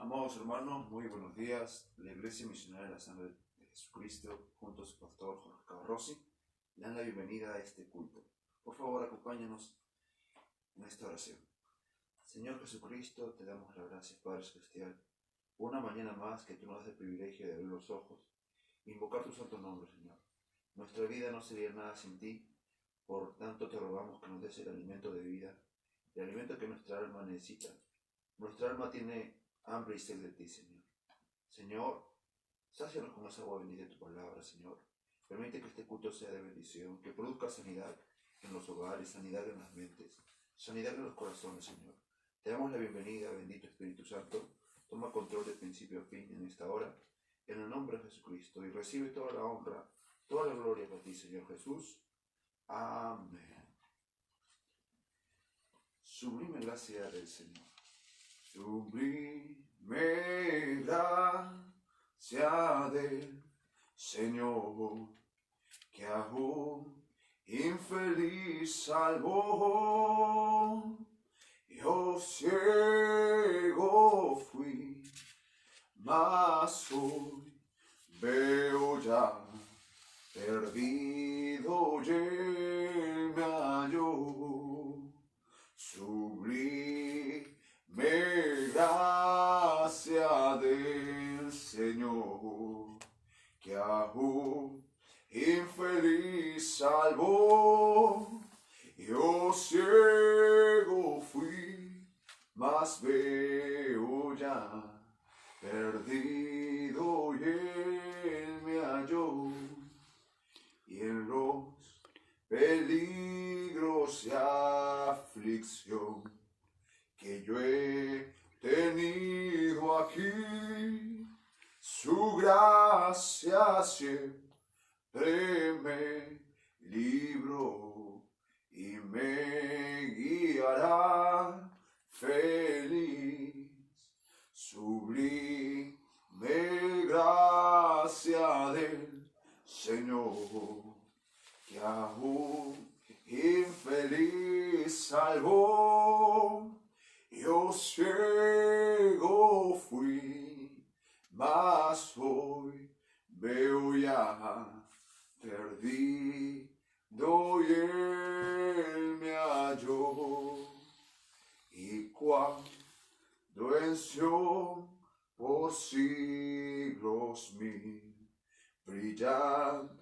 Amados hermanos, muy buenos días. La Iglesia Misionera de la Sangre de Jesucristo, junto a su pastor Jorge Cabarrossi, le dan la bienvenida a este culto. Por favor, acompáñanos en esta oración. Señor Jesucristo, te damos las gracias, Padre Celestial, por una mañana más que tú nos das el privilegio de abrir los ojos e invocar tu santo nombre, Señor. Nuestra vida no sería nada sin ti, por tanto te rogamos que nos des el alimento de vida, el alimento que nuestra alma necesita. Nuestra alma tiene hambre y sed de ti, Señor. Señor, sácianos con esa agua bendita de tu palabra, Señor. Permite que este culto sea de bendición, que produzca sanidad en los hogares, sanidad en las mentes, sanidad en los corazones, Señor. Te damos la bienvenida, bendito Espíritu Santo. Toma control de principio a fin en esta hora, en el nombre de Jesucristo, y recibe toda la honra, toda la gloria para ti, Señor Jesús. Amén. Sublime gracia del Señor. Sublime gracia del Señor, que aún infeliz salvó. Yo ciego fui, mas hoy veo ya, perdido y él me halló. Sublime gracia del Señor, que aún infeliz salvó. Yo ciego fui, mas veo ya, perdido y él me halló. Y en los peligros y aflicción que yo he tenido aquí, su gracia siempre me libró y me guiará feliz. Sublime gracia del Señor, que aún infeliz salvó. Yo ciego fui, mas hoy veo ya, perdido y él me halló. Y cuando en Sion por siglos mil, brillando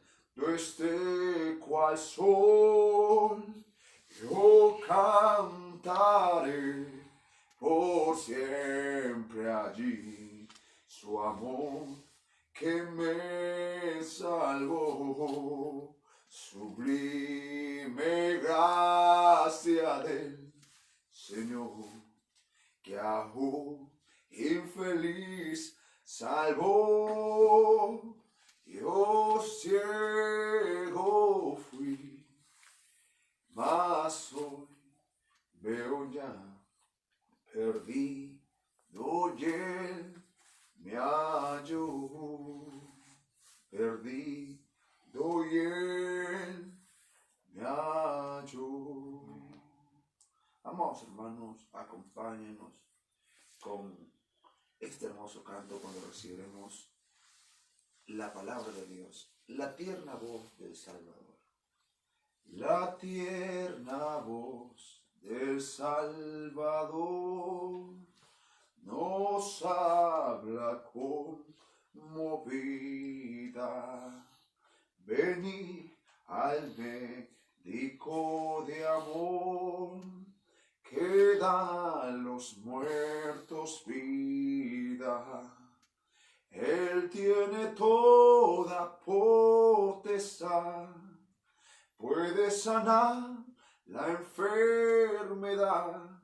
esté cual sol, yo cantaré por siempre allí su amor que me salvó. Sublime gracia del Señor, que aún infeliz salvó. Yo ciego fui, mas hoy veo ya, perdido y él me halló. Perdido y él me halló. Amados hermanos, acompáñenos con este hermoso canto cuando recibiremos la palabra de Dios, la tierna voz del Salvador. La tierna voz del Salvador nos habla conmovida. Venid al médico de amor, que da a los muertos vida. Él tiene toda potestad, puede sanar la enfermedad,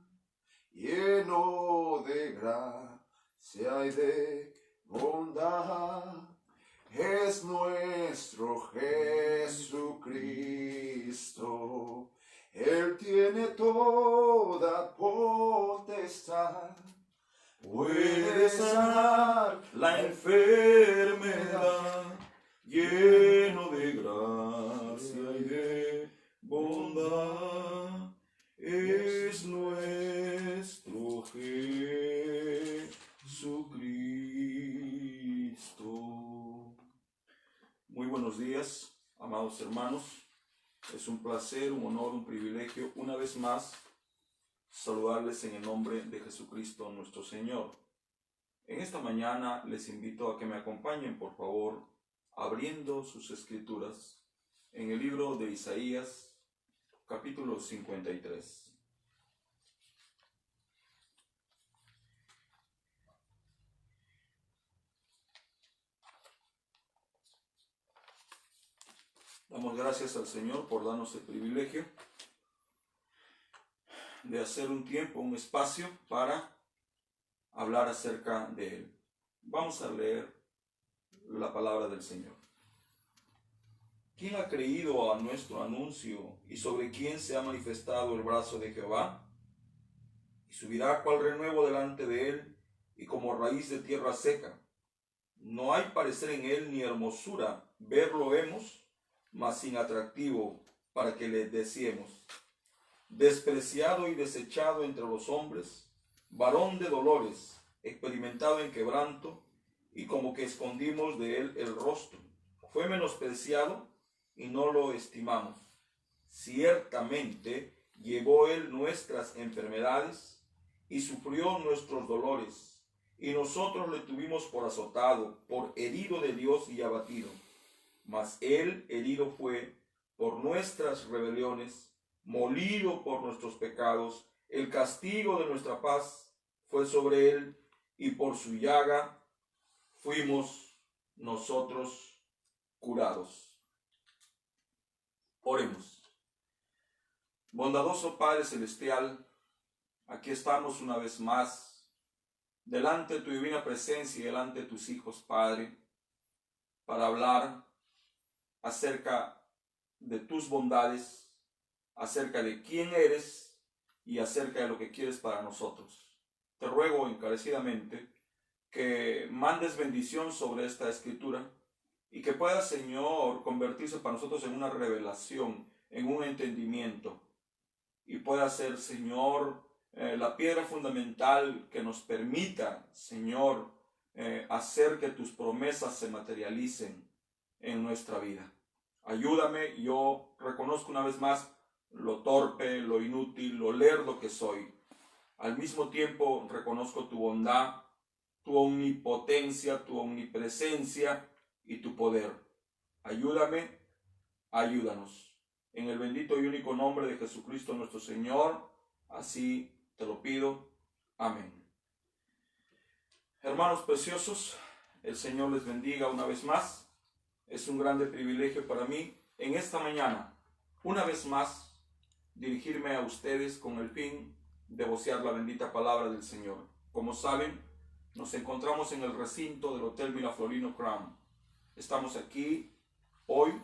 lleno de gracia y de bondad. Es nuestro Jesucristo. Él tiene toda potestad, puede sanar la enfermedad, lleno de gracia y de bondad. Es nuestro Jesucristo. buenos días, amados hermanos. Es un placer, un honor, un privilegio, una vez más, saludarles en el nombre de Jesucristo nuestro Señor. En esta mañana les invito a que me acompañen, por favor, abriendo sus escrituras en el libro de Isaías, capítulo 53. Damos gracias al Señor por darnos el privilegio de hacer un tiempo, un espacio para hablar acerca de Él. Vamos a leer la palabra del Señor. ¿Quién ha creído a nuestro anuncio y sobre quién se ha manifestado el brazo de Jehová? Y subirá cual renuevo delante de Él y como raíz de tierra seca. No hay parecer en Él ni hermosura, verlo hemos, mas sin atractivo para que le deseemos. Despreciado y desechado entre los hombres, varón de dolores, experimentado en quebranto, y como que escondimos de él el rostro. Fue menospreciado y no lo estimamos. Ciertamente llevó él nuestras enfermedades y sufrió nuestros dolores, y nosotros le tuvimos por azotado, por herido de Dios y abatido. Mas él herido fue por nuestras rebeliones, molido por nuestros pecados. El castigo de nuestra paz fue sobre él, y por su llaga fuimos nosotros curados. Oremos. Bondadoso Padre Celestial, aquí estamos una vez más, delante de tu divina presencia y delante de tus hijos, Padre, para hablar acerca de tus bondades, acerca de quién eres y acerca de lo que quieres para nosotros. Te ruego encarecidamente que mandes bendición sobre esta escritura y que pueda, Señor, convertirse para nosotros en una revelación, en un entendimiento, y pueda ser, Señor, la piedra fundamental que nos permita, Señor, hacer que tus promesas se materialicen en nuestra vida. Ayúdame, yo reconozco una vez más lo torpe, lo inútil, lo lerdo que soy. Al mismo tiempo reconozco tu bondad, tu omnipotencia, tu omnipresencia y tu poder. Ayúdame, ayúdanos. En el bendito y único nombre de Jesucristo nuestro Señor, así te lo pido. Amén. Hermanos preciosos, el Señor les bendiga una vez más. Es un grande privilegio para mí en esta mañana, una vez más, dirigirme a ustedes con el fin de vocear la bendita palabra del Señor. Como saben, nos encontramos en el recinto del Hotel Miraflorino Crown. Estamos aquí hoy,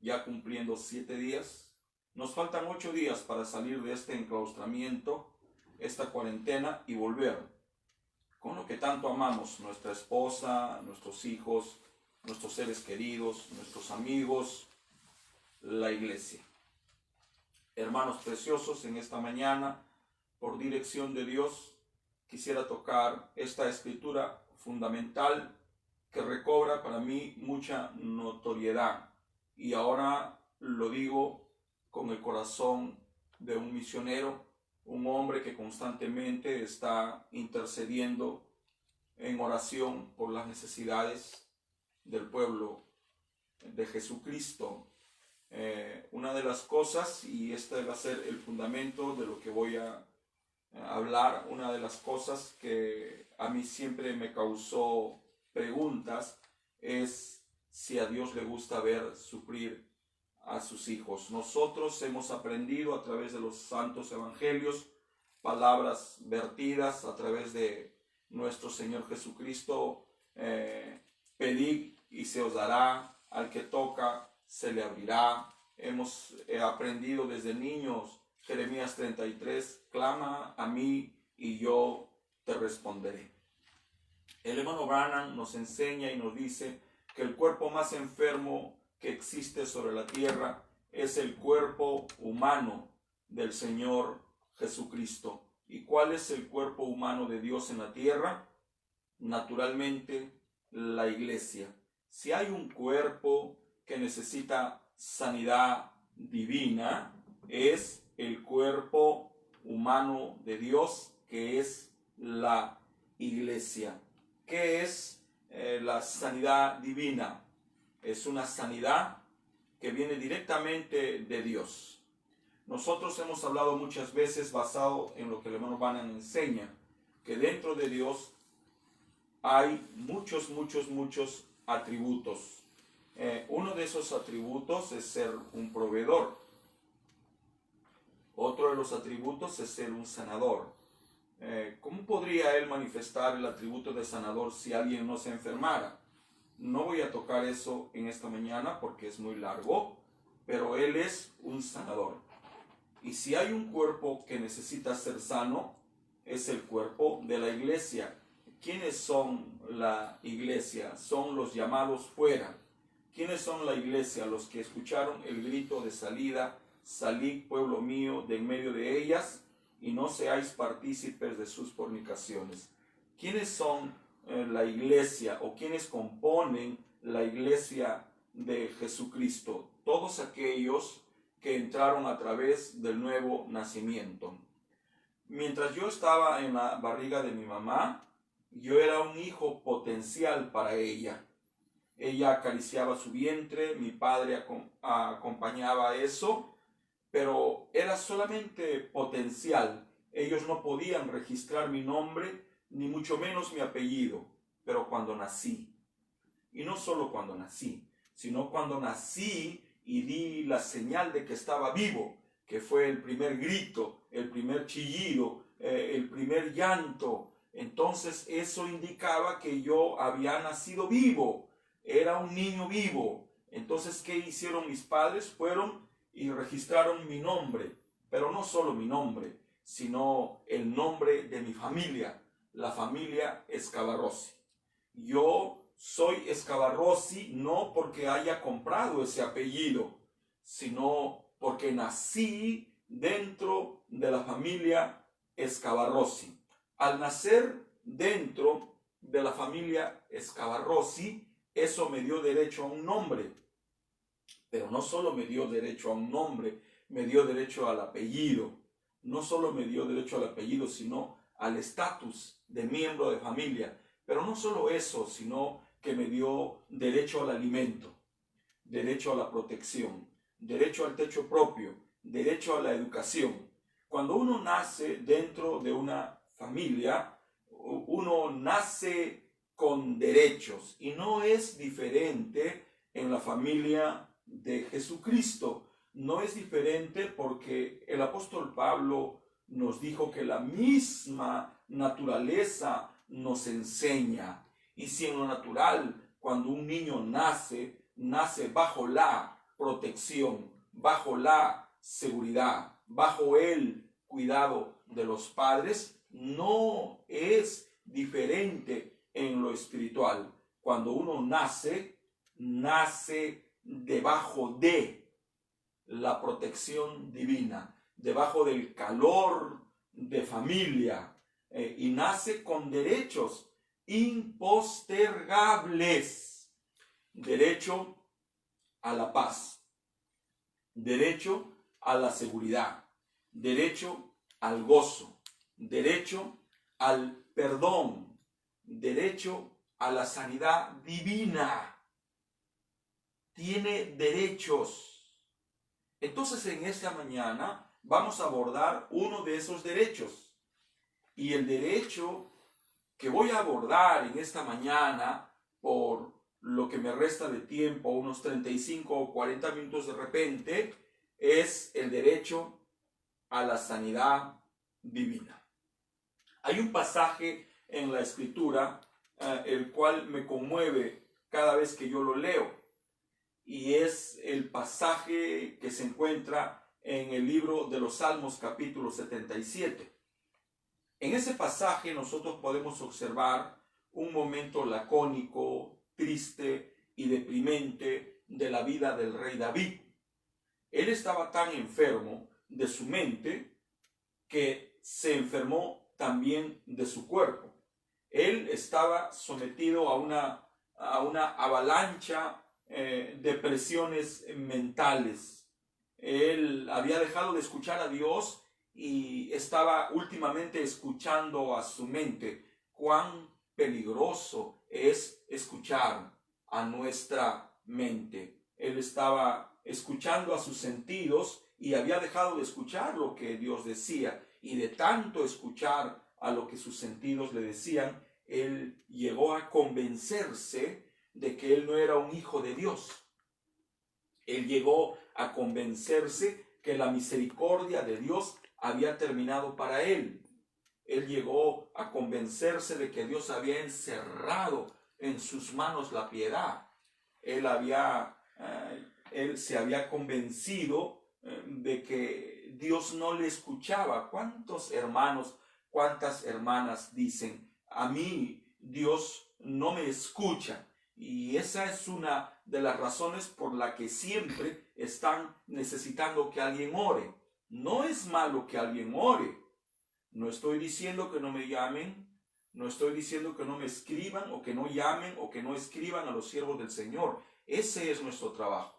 ya cumpliendo 7 días. Nos faltan 8 días para salir de este enclaustramiento, esta cuarentena, y volver con lo que tanto amamos, nuestra esposa, nuestros hijos, nuestros seres queridos, nuestros amigos, la iglesia. Hermanos preciosos, en esta mañana, por dirección de Dios, quisiera tocar esta escritura fundamental que recobra para mí mucha notoriedad. Y ahora lo digo con el corazón de un misionero, un hombre que constantemente está intercediendo en oración por las necesidades del pueblo de Jesucristo. Una de las cosas, y este va a ser el fundamento de lo que voy a hablar, una de las cosas que a mí siempre me causó preguntas es si a Dios le gusta ver sufrir a sus hijos. Nosotros hemos aprendido a través de los santos evangelios, palabras vertidas a través de nuestro Señor Jesucristo, pedid y se os dará, al que toca se le abrirá. Hemos aprendido desde niños, Jeremías 33, clama a mí y yo te responderé. El hermano Branham nos enseña y nos dice que el cuerpo más enfermo que existe sobre la tierra es el cuerpo humano del Señor Jesucristo. ¿Y cuál es el cuerpo humano de Dios en la tierra? Naturalmente, la iglesia. Si hay un cuerpo que necesita sanidad divina es el cuerpo humano de Dios, que es la iglesia. ¿Qué es la sanidad divina? Es una sanidad que viene directamente de Dios. Nosotros hemos hablado muchas veces, basado en lo que el hermano Branham enseña, que dentro de Dios hay muchos atributos. Uno de esos atributos es ser un proveedor. Otro de los atributos es ser un sanador. ¿Cómo podría él manifestar el atributo de sanador si alguien no se enfermara? No voy a tocar eso en esta mañana porque es muy largo, pero él es un sanador. Y si hay un cuerpo que necesita ser sano, es el cuerpo de la iglesia. ¿Quiénes son la iglesia? Son los llamados fuera. ¿Quiénes son la iglesia? Los que escucharon el grito de salida: salid, pueblo mío, de en medio de ellas, y no seáis partícipes de sus fornicaciones. ¿Quiénes son la iglesia, o quiénes componen la iglesia de Jesucristo? Todos aquellos que entraron a través del nuevo nacimiento. Mientras yo estaba en la barriga de mi mamá, yo era un hijo potencial para ella. Ella acariciaba su vientre, mi padre acompañaba eso, pero era solamente potencial. Ellos no podían registrar mi nombre, ni mucho menos mi apellido. Pero cuando nací, y no solo cuando nací, sino cuando nací y di la señal de que estaba vivo, que fue el primer grito, el primer chillido, el primer llanto, entonces eso indicaba que yo había nacido vivo, era un niño vivo. Entonces, ¿qué hicieron mis padres? Fueron y registraron mi nombre, pero no solo mi nombre, sino el nombre de mi familia, la familia Scavarrossi. Yo soy Scavarrossi no porque haya comprado ese apellido, sino porque nací dentro de la familia Scavarrossi. Al nacer dentro de la familia Scavarrossi, eso me dio derecho a un nombre. Pero no solo me dio derecho a un nombre, me dio derecho al apellido. No solo me dio derecho al apellido, sino al estatus de miembro de familia. Pero no solo eso, sino que me dio derecho al alimento, derecho a la protección, derecho al techo propio, derecho a la educación. Cuando uno nace dentro de una familia, uno nace con derechos, y no es diferente en la familia de Jesucristo. No es diferente porque el apóstol Pablo nos dijo que la misma naturaleza nos enseña. Y si en lo natural, cuando un niño nace bajo la protección, bajo la seguridad, bajo el cuidado de los padres, no es diferente en lo espiritual. Cuando uno nace debajo de la protección divina, debajo del calor de familia, y nace con derechos impostergables. Derecho a la paz, derecho a la seguridad, derecho al gozo, derecho al perdón, derecho a la sanidad divina. Tiene derechos. Entonces, en esta mañana vamos a abordar uno de esos derechos. Y el derecho que voy a abordar en esta mañana, por lo que me resta de tiempo, unos 35 o 40 minutos de repente, es el derecho a la sanidad divina. Hay un pasaje en la Escritura el cual me conmueve cada vez que yo lo leo, y es el pasaje que se encuentra en el libro de los Salmos, capítulo 77. En ese pasaje nosotros podemos observar un momento lacónico, triste y deprimente de la vida del rey David. Él estaba tan enfermo de su mente que se enfermó también de su cuerpo. Él estaba sometido a una avalancha depresiones mentales. Él había dejado de escuchar a Dios y estaba últimamente escuchando a su mente. Cuán peligroso es escuchar a nuestra mente. Él estaba escuchando a sus sentidos y había dejado de escuchar lo que Dios decía. Y de tanto escuchar a lo que sus sentidos le decían, él llegó a convencerse de que él no era un hijo de Dios. Él llegó a convencerse que la misericordia de Dios había terminado para él. Él llegó a convencerse de que Dios había encerrado en sus manos la piedad. Él se había convencido de que Dios no le escuchaba. ¿Cuántos hermanos, cuántas hermanas dicen, a mí Dios no me escucha? Y esa es una de las razones por la que siempre están necesitando que alguien ore. No es malo que alguien ore. No estoy diciendo que no me llamen, no estoy diciendo que no me escriban o que no llamen o que no escriban a los siervos del Señor. Ese es nuestro trabajo.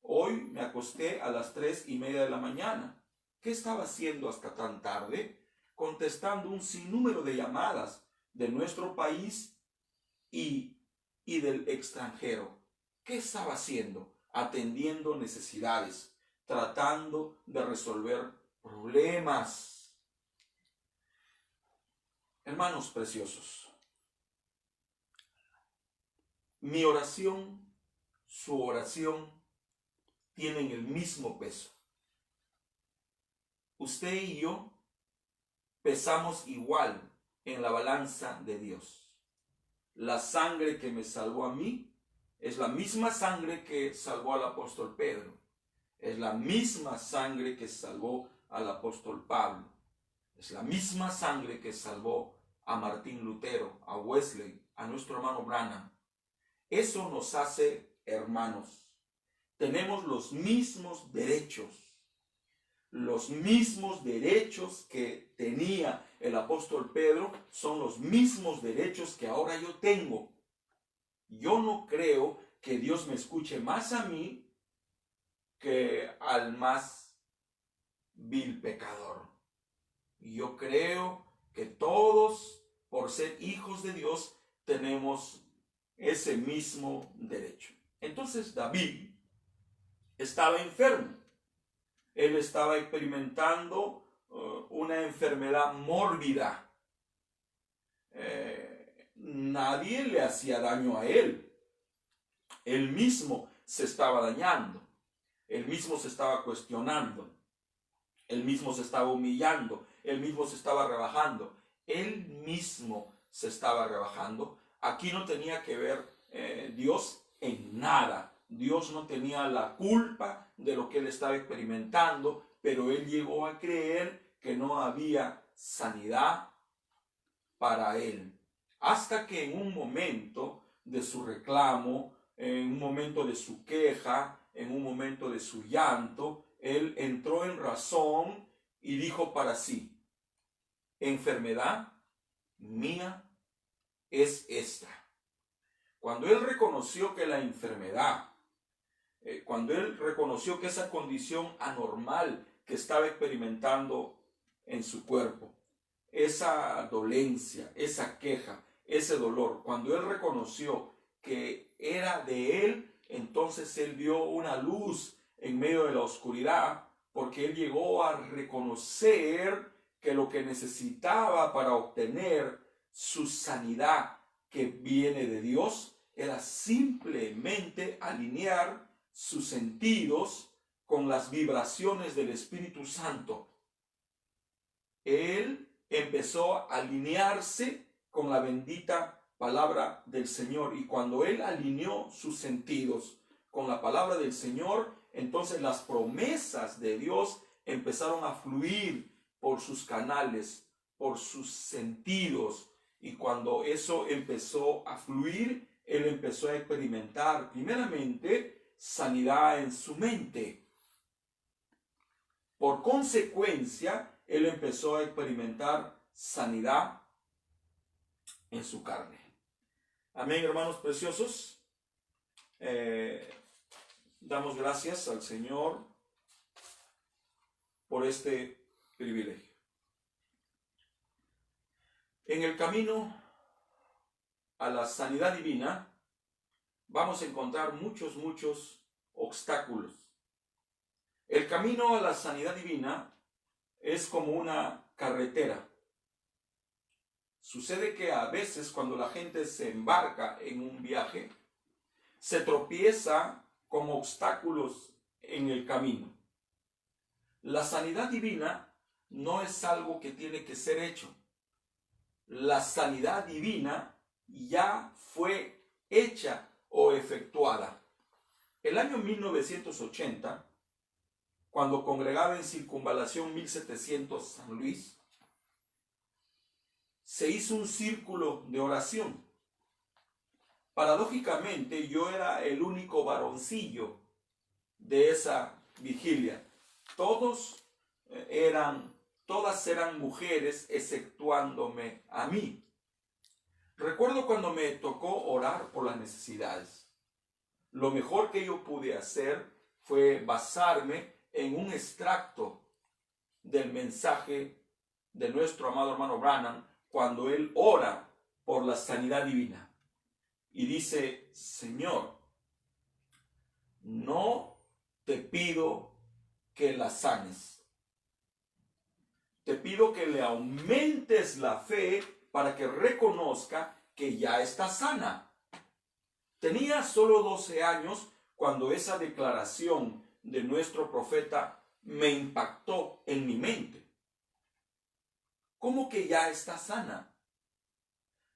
Hoy me acosté a las 3:30 de la mañana. ¿Qué estaba haciendo hasta tan tarde? Contestando un sinnúmero de llamadas de nuestro país y del extranjero. ¿Qué estaba haciendo? Atendiendo necesidades, tratando de resolver problemas. Hermanos preciosos, mi oración, su oración, tienen el mismo peso. Usted y yo pesamos igual en la balanza de Dios. La sangre que me salvó a mí es la misma sangre que salvó al apóstol Pedro. Es la misma sangre que salvó al apóstol Pablo. Es la misma sangre que salvó a Martín Lutero, a Wesley, a nuestro hermano Branham. Eso nos hace hermanos. Tenemos los mismos derechos. Los mismos derechos que tenía el apóstol Pedro son los mismos derechos que ahora yo tengo. Yo no creo que Dios me escuche más a mí que al más vil pecador. Yo creo que todos, por ser hijos de Dios, tenemos ese mismo derecho. Entonces David estaba enfermo. Él estaba experimentando una enfermedad mórbida. Nadie le hacía daño a él. Él mismo se estaba dañando. Él mismo se estaba cuestionando. Él mismo se estaba humillando. Él mismo se estaba rebajando. Él mismo se estaba rebajando. Aquí no tenía que ver Dios en nada. Dios no tenía la culpa de lo que él estaba experimentando, pero él llegó a creer que no había sanidad para él. Hasta que en un momento de su reclamo, en un momento de su queja, en un momento de su llanto, él entró en razón y dijo para sí: enfermedad mía es esta. Cuando él reconoció que la enfermedad, cuando él reconoció que esa condición anormal que estaba experimentando en su cuerpo, esa dolencia, esa queja, ese dolor, cuando él reconoció que era de él, entonces él vio una luz en medio de la oscuridad, porque él llegó a reconocer que lo que necesitaba para obtener su sanidad que viene de Dios era simplemente alinear sus sentidos con las vibraciones del Espíritu Santo. Él empezó a alinearse con la bendita palabra del Señor, y cuando él alineó sus sentidos con la palabra del Señor, entonces las promesas de Dios empezaron a fluir por sus canales, por sus sentidos, y cuando eso empezó a fluir, él empezó a experimentar primeramente sanidad en su mente. Por consecuencia, él empezó a experimentar sanidad en su carne. Amén, hermanos preciosos. damos gracias al Señor por este privilegio. En el camino a la sanidad divina vamos a encontrar muchos obstáculos. El camino a la sanidad divina es como una carretera. Sucede que a veces cuando la gente se embarca en un viaje, se tropieza con obstáculos en el camino. La sanidad divina no es algo que tiene que ser hecho. La sanidad divina ya fue hecha o efectuada. El año 1980, cuando congregaba en Circunvalación 1700 San Luis, se hizo un círculo de oración. Paradójicamente, yo era el único varoncillo de esa vigilia. Todas eran mujeres, exceptuándome a mí. Recuerdo cuando me tocó orar por las necesidades. Lo mejor que yo pude hacer fue basarme en un extracto del mensaje de nuestro amado hermano Branham cuando él ora por la sanidad divina. Y dice: Señor, no te pido que la sanes. Te pido que le aumentes la fe para que reconozca que ya está sana. Tenía solo 12 años cuando esa declaración de nuestro profeta me impactó en mi mente. ¿Cómo que ya está sana?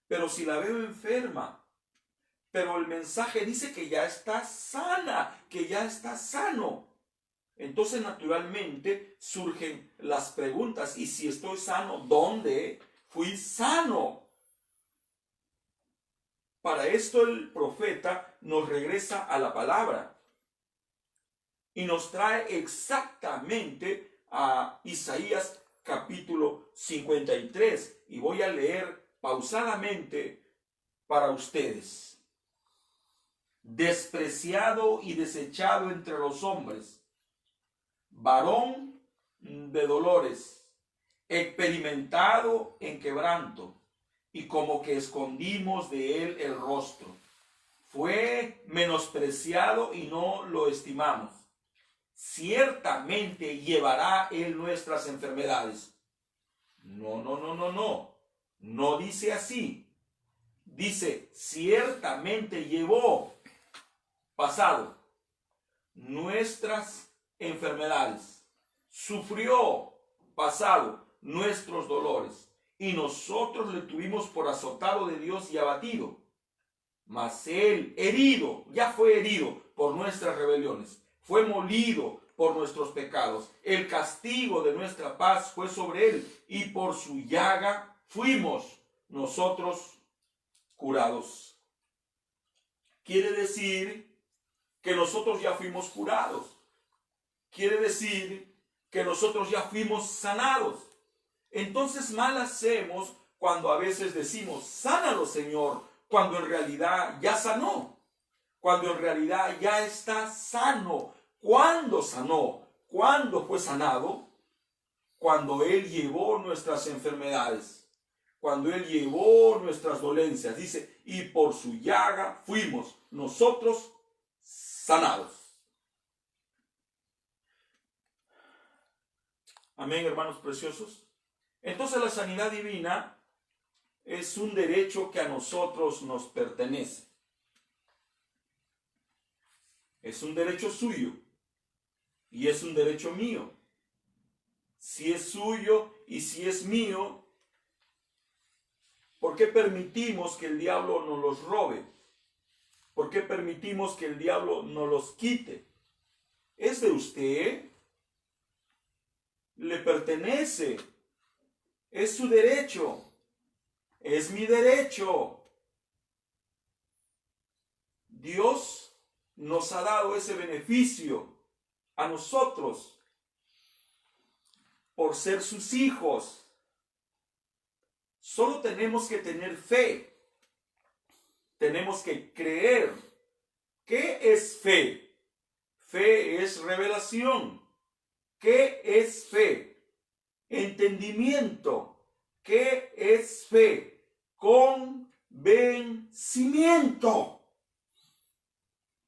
Pero si la veo enferma. Pero el mensaje dice que ya está sana, que ya está sano. Entonces, naturalmente, surgen las preguntas. ¿Y si estoy sano, dónde fui sano? Para esto el profeta nos regresa a la palabra y nos trae exactamente a Isaías capítulo 53. Y voy a leer pausadamente para ustedes. Despreciado y desechado entre los hombres, varón de dolores, experimentado en quebranto, y como que escondimos de él el rostro. Fue menospreciado y no lo estimamos. Ciertamente llevará él nuestras enfermedades. No dice así. Dice: ciertamente llevó, pasado, nuestras enfermedades, sufrió, pasado, nuestros dolores, y nosotros le tuvimos por azotado de Dios y abatido. Mas él, herido, ya fue herido por nuestras rebeliones, fue molido por nuestros pecados. El castigo de nuestra paz fue sobre él, y por su llaga fuimos nosotros curados. Quiere decir que nosotros ya fuimos curados. Quiere decir que nosotros ya fuimos sanados. Entonces mal hacemos cuando a veces decimos: sánalo, Señor, cuando en realidad ya sanó, cuando en realidad ya está sano. ¿Cuándo sanó? ¿Cuándo fue sanado? Cuando Él llevó nuestras enfermedades, cuando Él llevó nuestras dolencias. Dice: y por su llaga fuimos nosotros sanados. Amén, hermanos preciosos. Entonces la sanidad divina es un derecho que a nosotros nos pertenece. Es un derecho suyo y es un derecho mío. Si es suyo y si es mío, ¿por qué permitimos que el diablo nos los robe? ¿Por qué permitimos que el diablo nos los quite? Es de usted, le pertenece, es su derecho, es mi derecho. Dios nos ha dado ese beneficio a nosotros por ser sus hijos. Solo tenemos que tener fe, tenemos que creer ¿Qué es fe? Fe es revelación. ¿Qué es fe? Entendimiento. ¿Qué es fe? Convencimiento.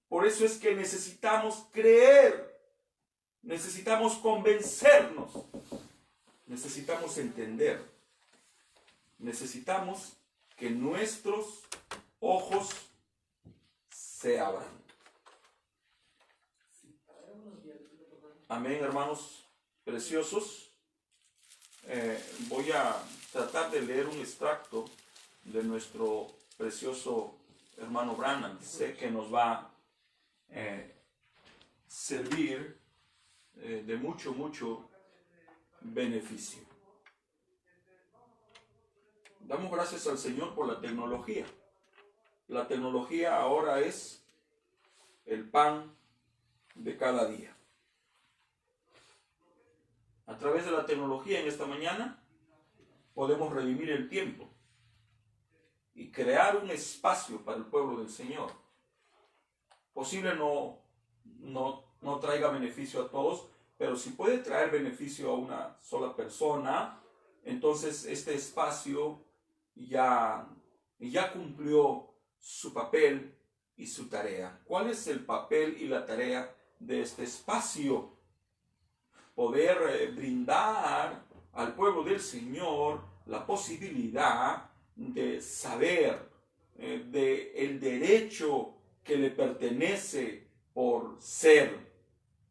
Por eso es que necesitamos creer, necesitamos convencernos, necesitamos entender, necesitamos que nuestros ojos se abran. Amén, hermanos preciosos. Voy a tratar de leer un extracto de nuestro precioso hermano Branham. Sé que nos va a servir de mucho beneficio. Damos gracias al Señor por la tecnología. La tecnología ahora es el pan de cada día. A través de la tecnología en esta mañana podemos revivir el tiempo y crear un espacio para el pueblo del Señor. Posible no traiga beneficio a todos, pero si puede traer beneficio a una sola persona, entonces este espacio ya cumplió su papel y su tarea. ¿Cuál es el papel y la tarea de este espacio? Poder brindar al pueblo del Señor la posibilidad de saber del derecho que le pertenece por ser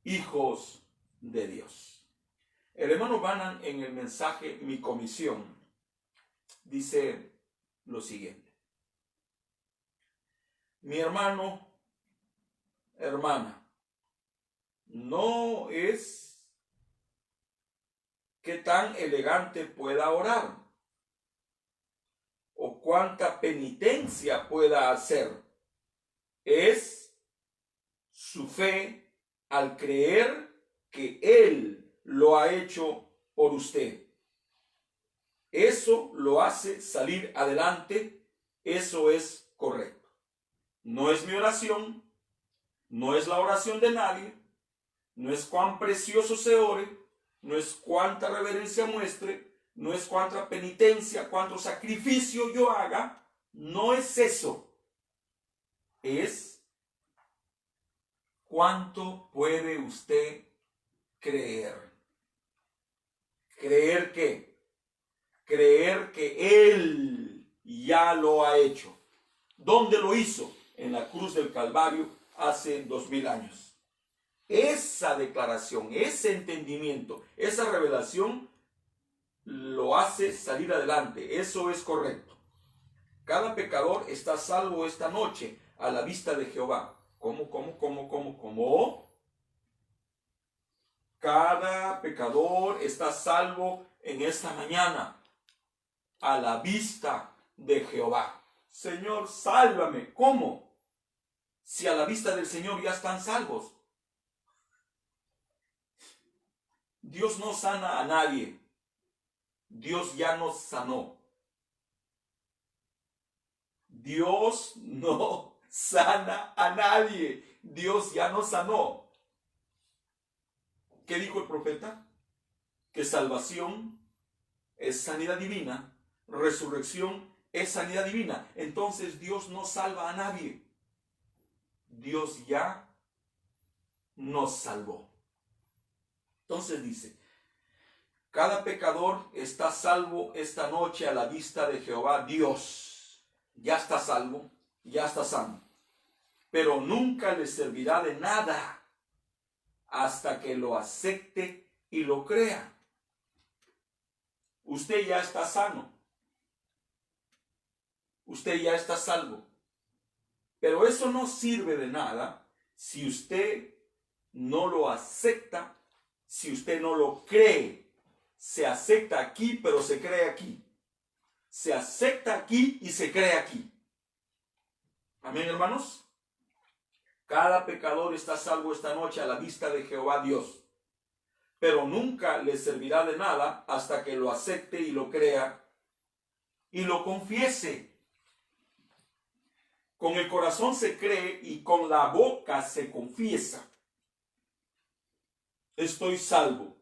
hijos de Dios. El hermano Branham en el mensaje Mi Comisión dice lo siguiente: mi hermano, hermana, no es qué tan elegante pueda orar o cuánta penitencia pueda hacer, es su fe al creer que Él lo ha hecho por usted. Eso lo hace salir adelante, eso es correcto. No es mi oración, no es la oración de nadie, no es cuán precioso se ore, no es cuánta reverencia muestre, no es cuánta penitencia, cuánto sacrificio yo haga, no es eso. Es cuánto puede usted creer. ¿Creer qué? Creer que Él ya lo ha hecho. ¿Dónde lo hizo? En la cruz del Calvario hace 2000 años. Esa declaración, ese entendimiento, esa revelación lo hace salir adelante. Eso es correcto. Cada pecador está salvo esta noche a la vista de Jehová. ¿Cómo? Cada pecador está salvo en esta mañana a la vista de Jehová. Señor, sálvame. ¿Cómo? Si a la vista del Señor ya están salvos. Dios no sana a nadie. Dios ya nos sanó. Dios no sana a nadie. Dios ya nos sanó. ¿Qué dijo el profeta? Que salvación es sanidad divina, resurrección es sanidad divina. Entonces Dios no salva a nadie. Dios ya nos salvó. Entonces dice, cada pecador está salvo esta noche a la vista de Jehová Dios. Ya está salvo, ya está sano. Pero nunca le servirá de nada hasta que lo acepte y lo crea. Usted ya está sano. Usted ya está salvo. Pero eso no sirve de nada si usted no lo acepta, si usted no lo cree. Se acepta aquí, pero se cree aquí. Se acepta aquí y se cree aquí. Amén, hermanos. Cada pecador está salvo esta noche a la vista de Jehová Dios. Pero nunca le servirá de nada hasta que lo acepte y lo crea y lo confiese. Con el corazón se cree y con la boca se confiesa. Estoy salvo,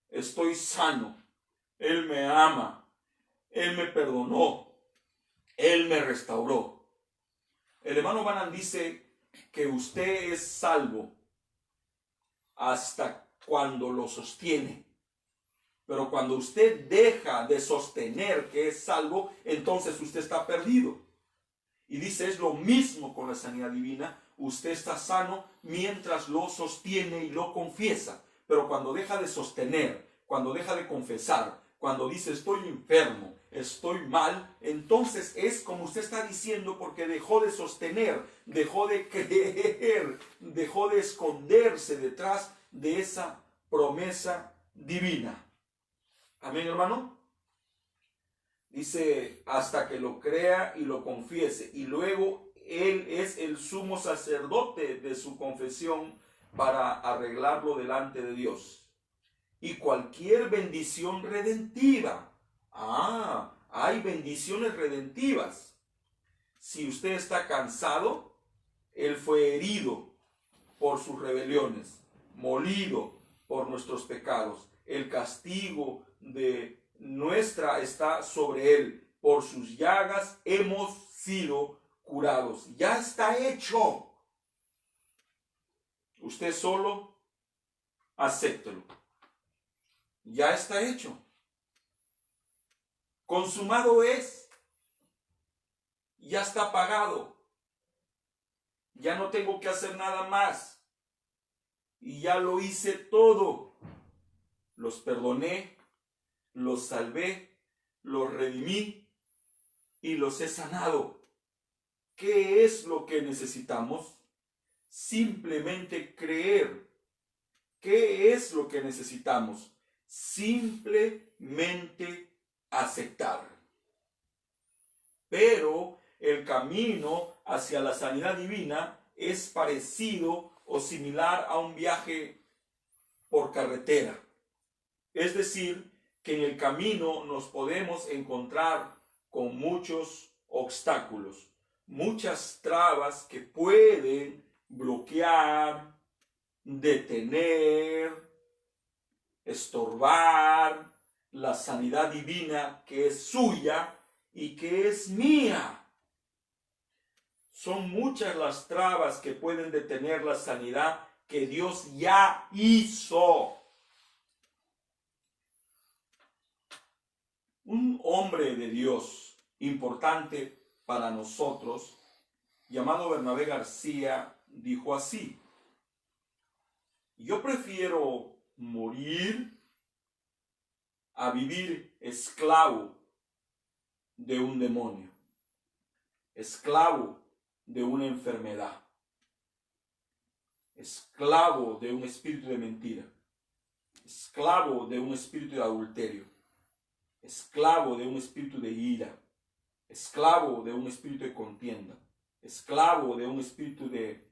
estoy sano, Él me ama, Él me perdonó, Él me restauró. El hermano Branham dice que usted es salvo hasta cuando lo sostiene. Pero cuando usted deja de sostener que es salvo, entonces usted está perdido. Y dice, es lo mismo con la sanidad divina. Usted está sano mientras lo sostiene y lo confiesa. Pero cuando deja de sostener, cuando deja de confesar, cuando dice estoy enfermo, estoy mal, entonces es como usted está diciendo, porque dejó de sostener, dejó de creer, dejó de esconderse detrás de esa promesa divina. Amén, hermano. Dice, hasta que lo crea y lo confiese. Y luego Él es el sumo sacerdote de su confesión para arreglarlo delante de Dios. Y cualquier bendición redentiva. Hay bendiciones redentivas. Si usted está cansado, Él fue herido por sus rebeliones, molido por nuestros pecados. El castigo de nuestra está sobre Él. Por sus llagas hemos sido curados. Ya está hecho. Usted solo acéptelo. Ya está hecho. Consumado es. Ya está pagado. Ya no tengo que hacer nada más. Y ya lo hice todo. Los perdoné, los salvé, los redimí y los he sanado. ¿Qué es lo que necesitamos? Simplemente creer. ¿Qué es lo que necesitamos? Simplemente aceptar. Pero el camino hacia la sanidad divina es parecido o similar a un viaje por carretera. Es decir, que en el camino nos podemos encontrar con muchos obstáculos, muchas trabas que pueden bloquear, detener, estorbar la sanidad divina que es suya y que es mía. Son muchas las trabas que pueden detener la sanidad que Dios ya hizo. Un hombre de Dios importante para nosotros, llamado Bernabé García, dijo así: yo prefiero morir a vivir esclavo de un demonio, esclavo de una enfermedad, esclavo de un espíritu de mentira, esclavo de un espíritu de adulterio, esclavo de un espíritu de ira, esclavo de un espíritu de contienda, esclavo de un espíritu de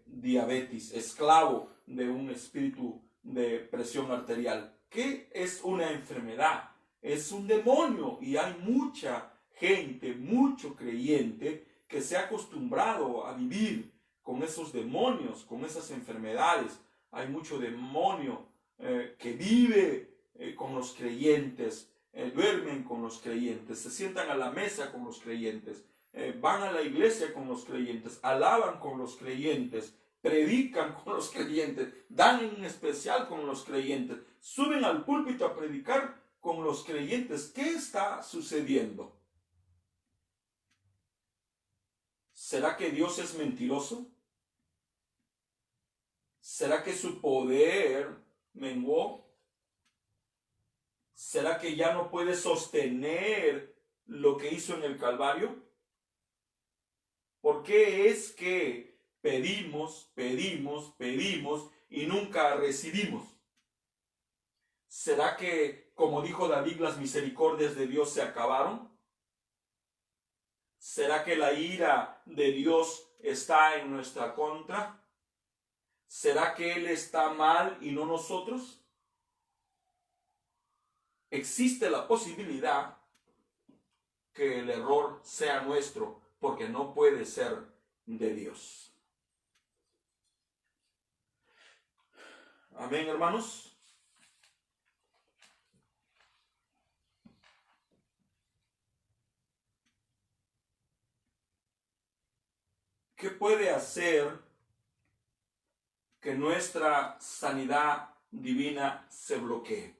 diabetes, esclavo de un espíritu de presión arterial. ¿Qué es una enfermedad? Es un demonio, y hay mucha gente, mucho creyente que se ha acostumbrado a vivir con esos demonios, con esas enfermedades. Hay mucho demonio que vive con los creyentes, duermen con los creyentes, se sientan a la mesa con los creyentes, van a la iglesia con los creyentes, alaban con los creyentes, predican con los creyentes, dan en especial con los creyentes, suben al púlpito a predicar con los creyentes. ¿Qué está sucediendo? ¿Será que Dios es mentiroso? ¿Será que su poder menguó? ¿Será que ya no puede sostener lo que hizo en el Calvario? ¿Por qué es que pedimos y nunca recibimos? ¿Será que, como dijo David, las misericordias de Dios se acabaron? ¿Será que la ira de Dios está en nuestra contra? ¿Será que Él está mal y no nosotros? Existe la posibilidad que el error sea nuestro, porque no puede ser de Dios. Amén, hermanos. ¿Qué puede hacer que nuestra sanidad divina se bloquee?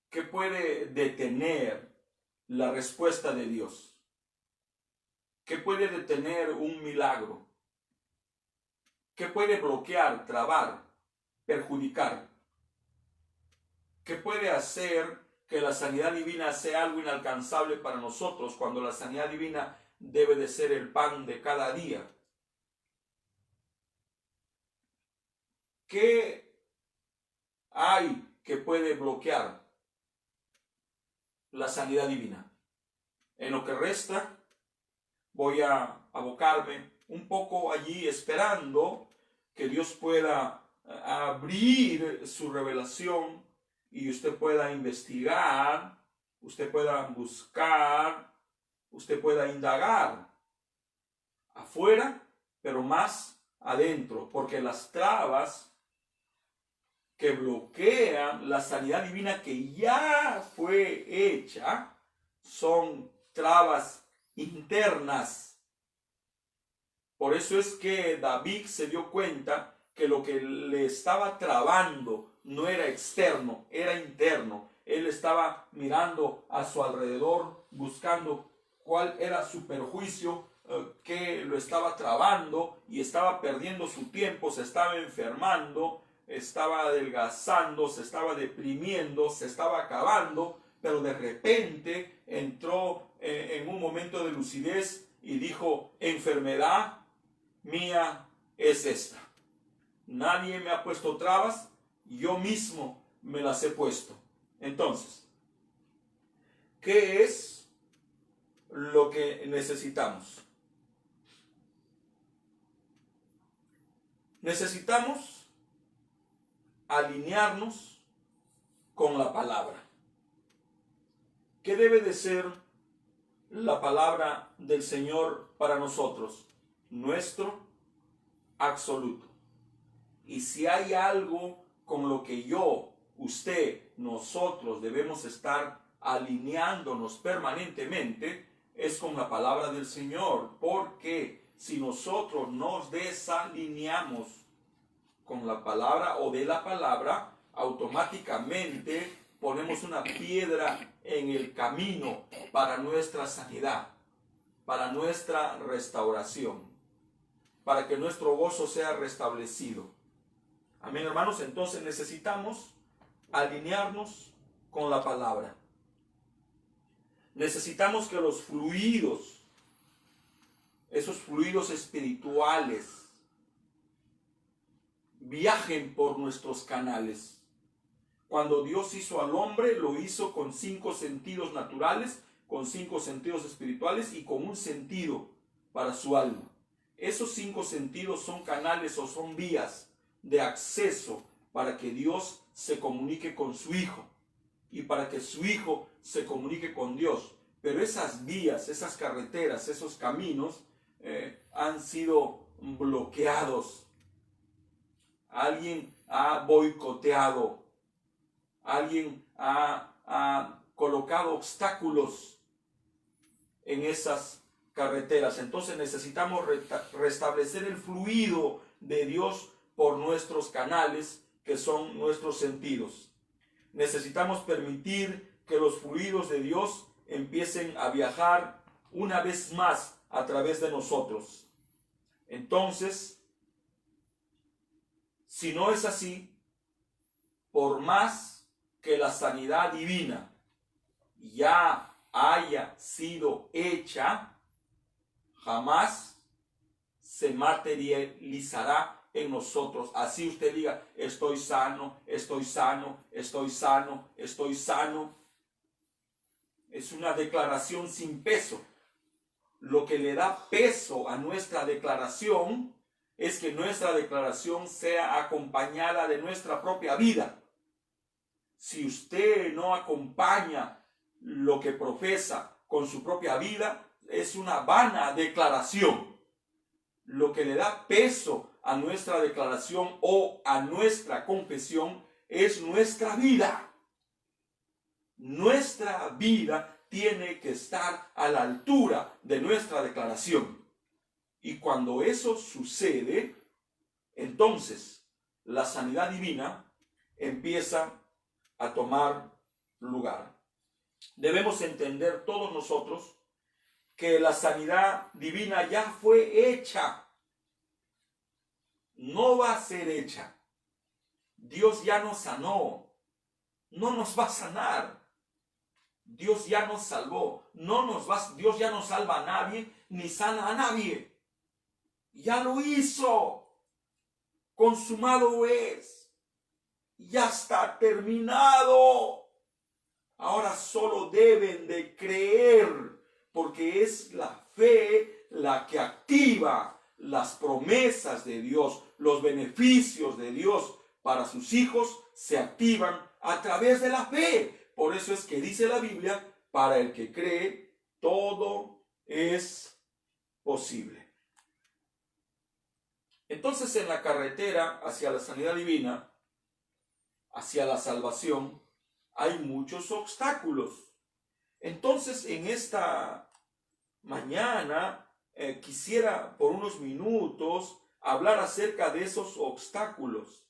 ¿Qué puede detener la respuesta de Dios? ¿Qué puede detener un milagro? ¿Qué puede bloquear, trabar, perjudicar? ¿Qué puede hacer que la sanidad divina sea algo inalcanzable para nosotros cuando la sanidad divina debe de ser el pan de cada día? ¿Qué hay que puede bloquear la sanidad divina? En lo que resta, voy a abocarme un poco allí esperando que Dios pueda abrir su revelación y usted pueda investigar, usted pueda buscar, usted pueda indagar afuera, pero más adentro, porque las trabas que bloquean la sanidad divina que ya fue hecha son trabas internas. Por eso es que David se dio cuenta que lo que le estaba trabando no era externo, era interno. Él estaba mirando a su alrededor, buscando cuál era su perjuicio, que lo estaba trabando, y estaba perdiendo su tiempo, se estaba enfermando, estaba adelgazando, se estaba deprimiendo, se estaba acabando, pero de repente entró en un momento de lucidez y dijo: enfermedad mía es esta. Nadie me ha puesto trabas, yo mismo me las he puesto. Entonces, ¿qué es lo que necesitamos? Necesitamos alinearnos con la palabra. ¿Qué debe de ser la palabra del Señor para nosotros? Nuestro absoluto. Y si hay algo con lo que yo, usted, nosotros debemos estar alineándonos permanentemente, es con la palabra del Señor. Porque si nosotros nos desalineamos con la palabra o de la palabra, automáticamente ponemos una piedra en el camino para nuestra sanidad, para nuestra restauración, para que nuestro gozo sea restablecido. Amén, hermanos. Entonces necesitamos alinearnos con la palabra. Necesitamos que los fluidos, esos fluidos espirituales, viajen por nuestros canales. Cuando Dios hizo al hombre, lo hizo con 5 sentidos naturales, con 5 sentidos espirituales y con un sentido para su alma. Esos 5 sentidos son canales o son vías de acceso para que Dios se comunique con su Hijo y para que su Hijo se comunique con Dios. Pero esas vías, esas carreteras, esos caminos han sido bloqueados. Alguien ha boicoteado, alguien ha colocado obstáculos en esas carreteras. Entonces necesitamos restablecer el fluido de Dios por nuestros canales, que son nuestros sentidos. Necesitamos permitir que los fluidos de Dios empiecen a viajar una vez más a través de nosotros. Entonces, si no es así, por más que la sanidad divina ya haya sido hecha, jamás se materializará en nosotros. Así usted diga: estoy sano, estoy sano, estoy sano, estoy sano. Es una declaración sin peso. Lo que le da peso a nuestra declaración es que nuestra declaración sea acompañada de nuestra propia vida. Si usted no acompaña lo que profesa con su propia vida es una vana declaración. Lo que le da peso a nuestra declaración o a nuestra confesión es nuestra vida. Nuestra vida tiene que estar a la altura de nuestra declaración. Y cuando eso sucede, entonces la sanidad divina empieza a tomar lugar. Debemos entender todos nosotros que la sanidad divina ya fue hecha. No va a ser hecha. Dios ya nos sanó. No nos va a sanar. Dios ya nos salvó. Dios ya no salva a nadie ni sana a nadie. Ya lo hizo. Consumado es. Ya está terminado. Ahora solo deben de creer, porque es la fe la que activa las promesas de Dios, los beneficios de Dios para sus hijos se activan a través de la fe. Por eso es que dice la Biblia, para el que cree, todo es posible. Entonces, en la carretera hacia la sanidad divina, hacia la salvación, hay muchos obstáculos. Entonces, en esta mañana quisiera por unos minutos hablar acerca de esos obstáculos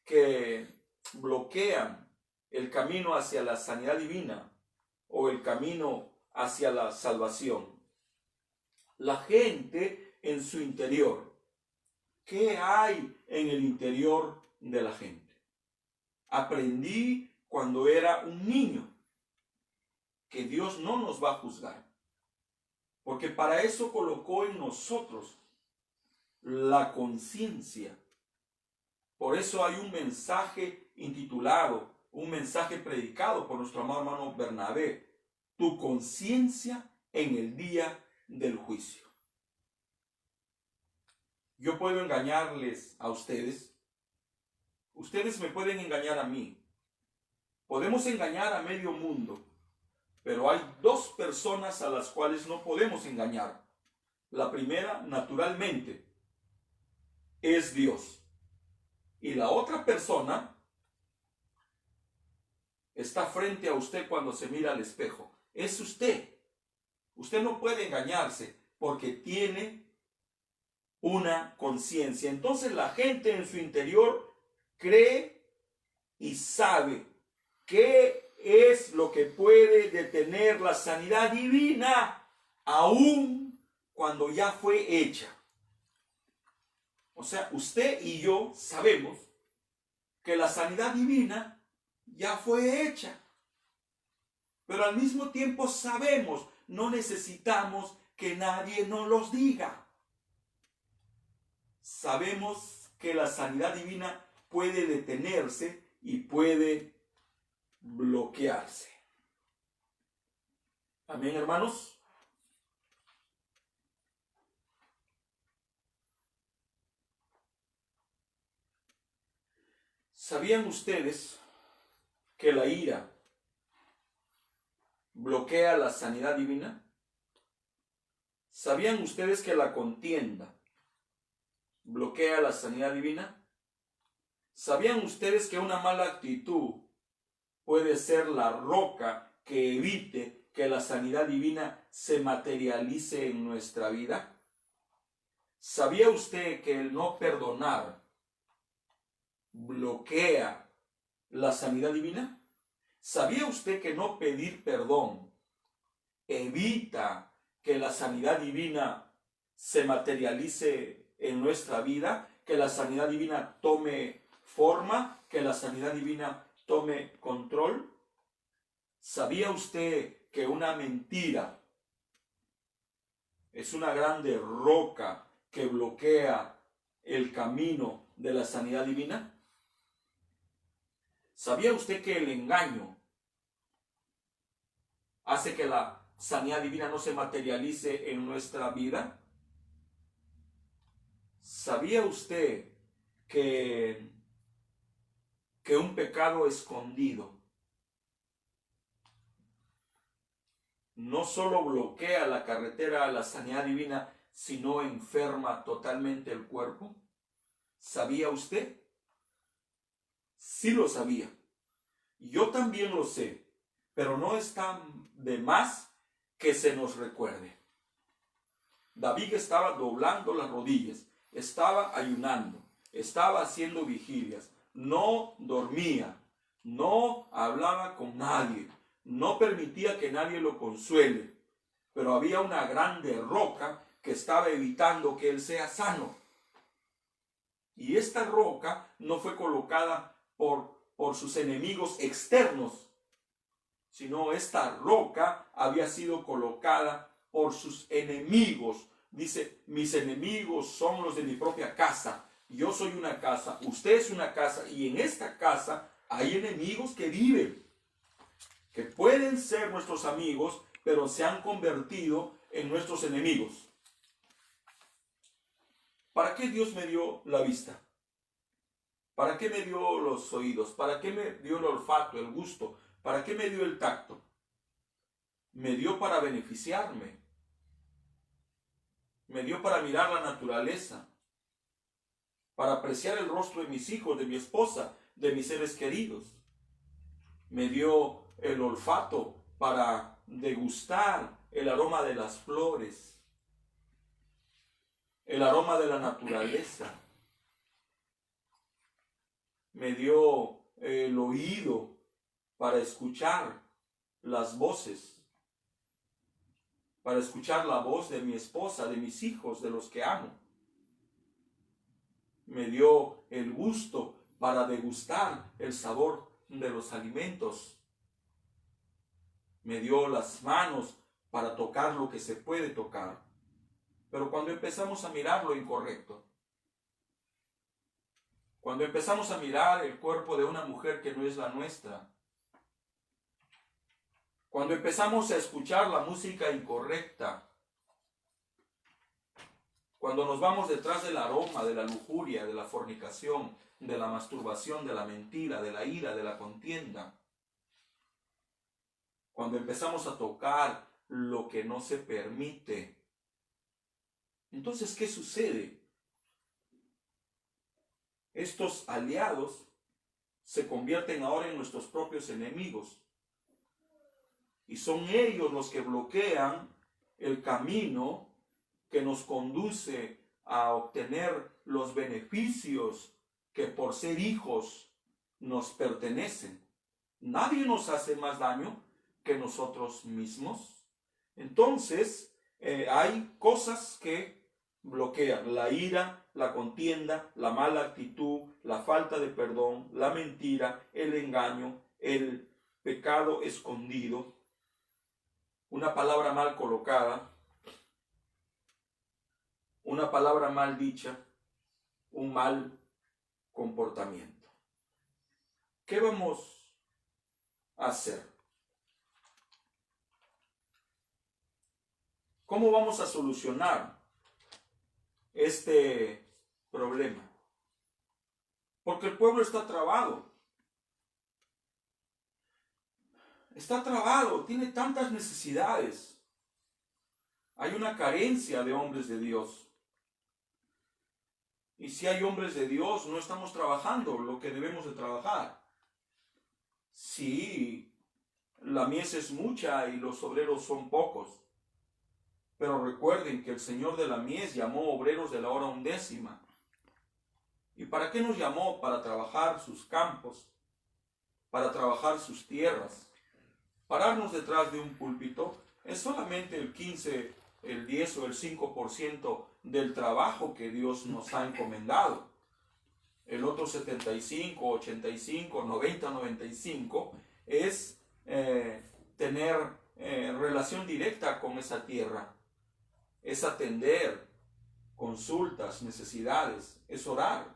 que bloquean el camino hacia la sanidad divina o el camino hacia la salvación. La gente en su interior. ¿Qué hay en el interior de la gente? Aprendí cuando era un niño que Dios no nos va a juzgar, porque para eso colocó en nosotros la conciencia. Por eso hay un mensaje intitulado, un mensaje predicado por nuestro amado hermano Bernabé, tu conciencia en el día del juicio. Yo puedo engañarles a ustedes. Ustedes me pueden engañar a mí. Podemos engañar a medio mundo. Pero hay dos personas a las cuales no podemos engañar. La primera, naturalmente, es Dios. Y la otra persona está frente a usted cuando se mira al espejo. Es usted. Usted no puede engañarse porque tiene una conciencia. Entonces la gente en su interior cree y sabe qué es lo que puede detener la sanidad divina aún cuando ya fue hecha. O sea, usted y yo sabemos que la sanidad divina ya fue hecha. Pero al mismo tiempo sabemos, no necesitamos que nadie nos los diga. Sabemos que la sanidad divina puede detenerse y puede bloquearse. Amén, hermanos. ¿Sabían ustedes que la ira bloquea la sanidad divina? ¿Sabían ustedes que la contienda bloquea la sanidad divina? ¿Sabían ustedes que una mala actitud puede ser la roca que evite que la sanidad divina se materialice en nuestra vida? ¿Sabía usted que el no perdonar bloquea la sanidad divina? ¿Sabía usted que no pedir perdón evita que la sanidad divina se materialice en nuestra vida? Que la sanidad divina tome forma, que la sanidad divina tome control. ¿Sabía usted que una mentira es una grande roca que bloquea el camino de la sanidad divina? ¿Sabía usted que el engaño hace que la sanidad divina no se materialice en nuestra vida? ¿Sabía usted que un pecado escondido no solo bloquea la carretera a la sanidad divina, sino enferma totalmente el cuerpo? ¿Sabía usted? Sí lo sabía. Yo también lo sé, pero no está de más que se nos recuerde. David estaba doblando las rodillas, estaba ayunando, estaba haciendo vigilias, no dormía, no hablaba con nadie, no permitía que nadie lo consuele, pero había una grande roca que estaba evitando que él sea sano. Y esta roca no fue colocada por sus enemigos externos, sino esta roca había sido colocada por sus enemigos. Dice, mis enemigos son los de mi propia casa. Yo soy una casa, usted es una casa, y en esta casa hay enemigos que viven, que pueden ser nuestros amigos, pero se han convertido en nuestros enemigos. ¿Para qué Dios me dio la vista? ¿Para qué me dio los oídos? ¿Para qué me dio el olfato, el gusto? ¿Para qué me dio el tacto? Me dio para beneficiarme. Me dio para mirar la naturaleza, para apreciar el rostro de mis hijos, de mi esposa, de mis seres queridos. Me dio el olfato para degustar el aroma de las flores, el aroma de la naturaleza. Me dio el oído para escuchar las voces, para escuchar la voz de mi esposa, de mis hijos, de los que amo. Me dio el gusto para degustar el sabor de los alimentos. Me dio las manos para tocar lo que se puede tocar. Pero cuando empezamos a mirar lo incorrecto, cuando empezamos a mirar el cuerpo de una mujer que no es la nuestra, cuando empezamos a escuchar la música incorrecta, cuando nos vamos detrás del aroma, de la lujuria, de la fornicación, de la masturbación, de la mentira, de la ira, de la contienda, cuando empezamos a tocar lo que no se permite, entonces, ¿qué sucede? Estos aliados se convierten ahora en nuestros propios enemigos. Y son ellos los que bloquean el camino que nos conduce a obtener los beneficios que por ser hijos nos pertenecen. Nadie nos hace más daño que nosotros mismos. Entonces, hay cosas que bloquean: la ira, la contienda, la mala actitud, la falta de perdón, la mentira, el engaño, el pecado escondido, una palabra mal colocada, una palabra mal dicha, un mal comportamiento. ¿Qué vamos a hacer? ¿Cómo vamos a solucionar este problema? Porque el pueblo está trabado. Está trabado, tiene tantas necesidades. Hay una carencia de hombres de Dios. Y si hay hombres de Dios, no estamos trabajando lo que debemos de trabajar. Sí, la mies es mucha y los obreros son pocos. Pero recuerden que el Señor de la mies llamó obreros de la hora 11. ¿Y para qué nos llamó? Para trabajar sus campos, para trabajar sus tierras. Pararnos detrás de un púlpito es solamente el 15, el 10 o el 5% del trabajo que Dios nos ha encomendado. El otro 75, 85, 90, 95 es tener relación directa con esa tierra. Es atender consultas, necesidades, es orar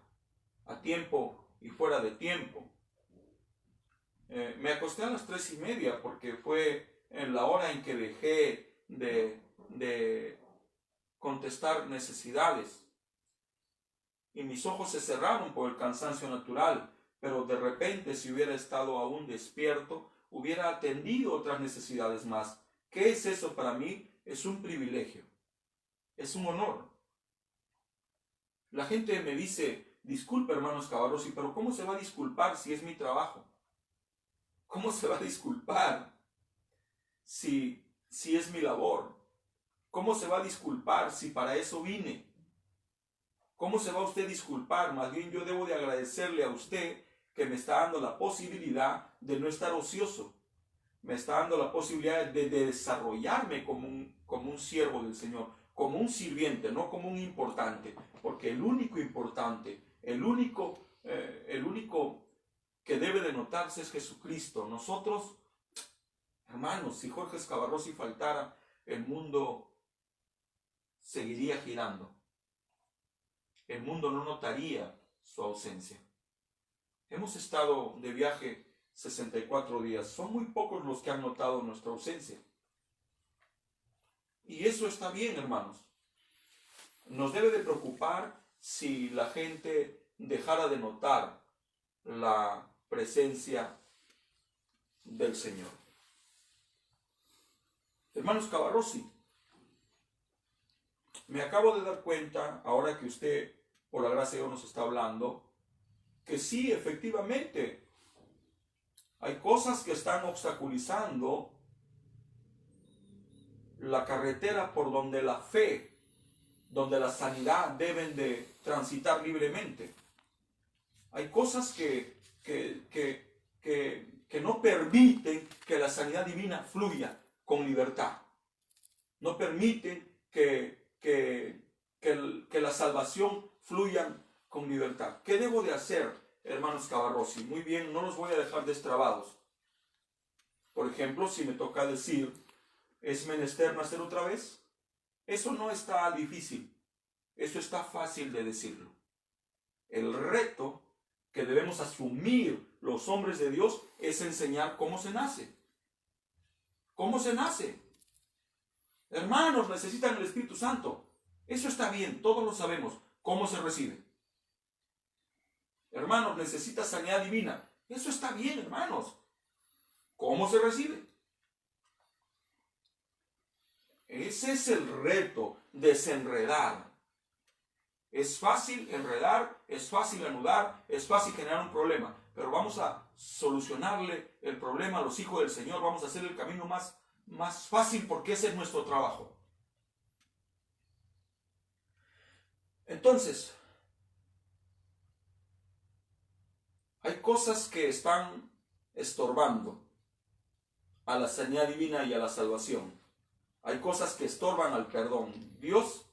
a tiempo y fuera de tiempo. Me acosté a las 3:30 porque fue en la hora en que dejé de contestar necesidades. Y mis ojos se cerraron por el cansancio natural, pero de repente, si hubiera estado aún despierto, hubiera atendido otras necesidades más. ¿Qué es eso para mí? Es un privilegio, es un honor. La gente me dice, disculpe hermanos Cavarossi, pero ¿cómo se va a disculpar si es mi trabajo? ¿Cómo se va a disculpar si es mi labor? ¿Cómo se va a disculpar si para eso vine? ¿Cómo se va usted a disculpar? Más bien yo debo de agradecerle a usted que me está dando la posibilidad de no estar ocioso. Me está dando la posibilidad de desarrollarme como un siervo del Señor, como un sirviente, no como un importante. Porque el único importante, el único que debe de notarse es Jesucristo. Nosotros, hermanos, si Jorge Cavarossi faltara, el mundo seguiría girando. El mundo no notaría su ausencia. Hemos estado de viaje 64 días. Son muy pocos los que han notado nuestra ausencia. Y eso está bien, hermanos. Nos debe de preocupar si la gente dejara de notar la presencia del Señor. Hermanos Cavarossi, me acabo de dar cuenta, ahora que usted, por la gracia de Dios, nos está hablando, que sí, efectivamente, hay cosas que están obstaculizando la carretera por donde la fe, donde la sanidad deben de transitar libremente. Hay cosas que no permiten que la sanidad divina fluya con libertad. No permiten que la salvación fluya con libertad. ¿Qué debo de hacer, hermanos Cavarossi? Muy bien, no los voy a dejar destrabados. Por ejemplo, si me toca decir, ¿es menester nacer otra vez? Eso no está difícil. Eso está fácil de decirlo. El reto que debemos asumir los hombres de Dios es enseñar cómo se nace. ¿Cómo se nace? Hermanos, necesitan el Espíritu Santo. Eso está bien, todos lo sabemos. ¿Cómo se recibe? Hermanos, necesita sanidad divina. Eso está bien, hermanos. ¿Cómo se recibe? Ese es el reto, desenredar. Es fácil enredar, es fácil anudar, es fácil generar un problema. Pero vamos a solucionarle el problema a los hijos del Señor. Vamos a hacer el camino más fácil porque ese es nuestro trabajo. Entonces, hay cosas que están estorbando a la sanidad divina y a la salvación. Hay cosas que estorban al perdón. Dios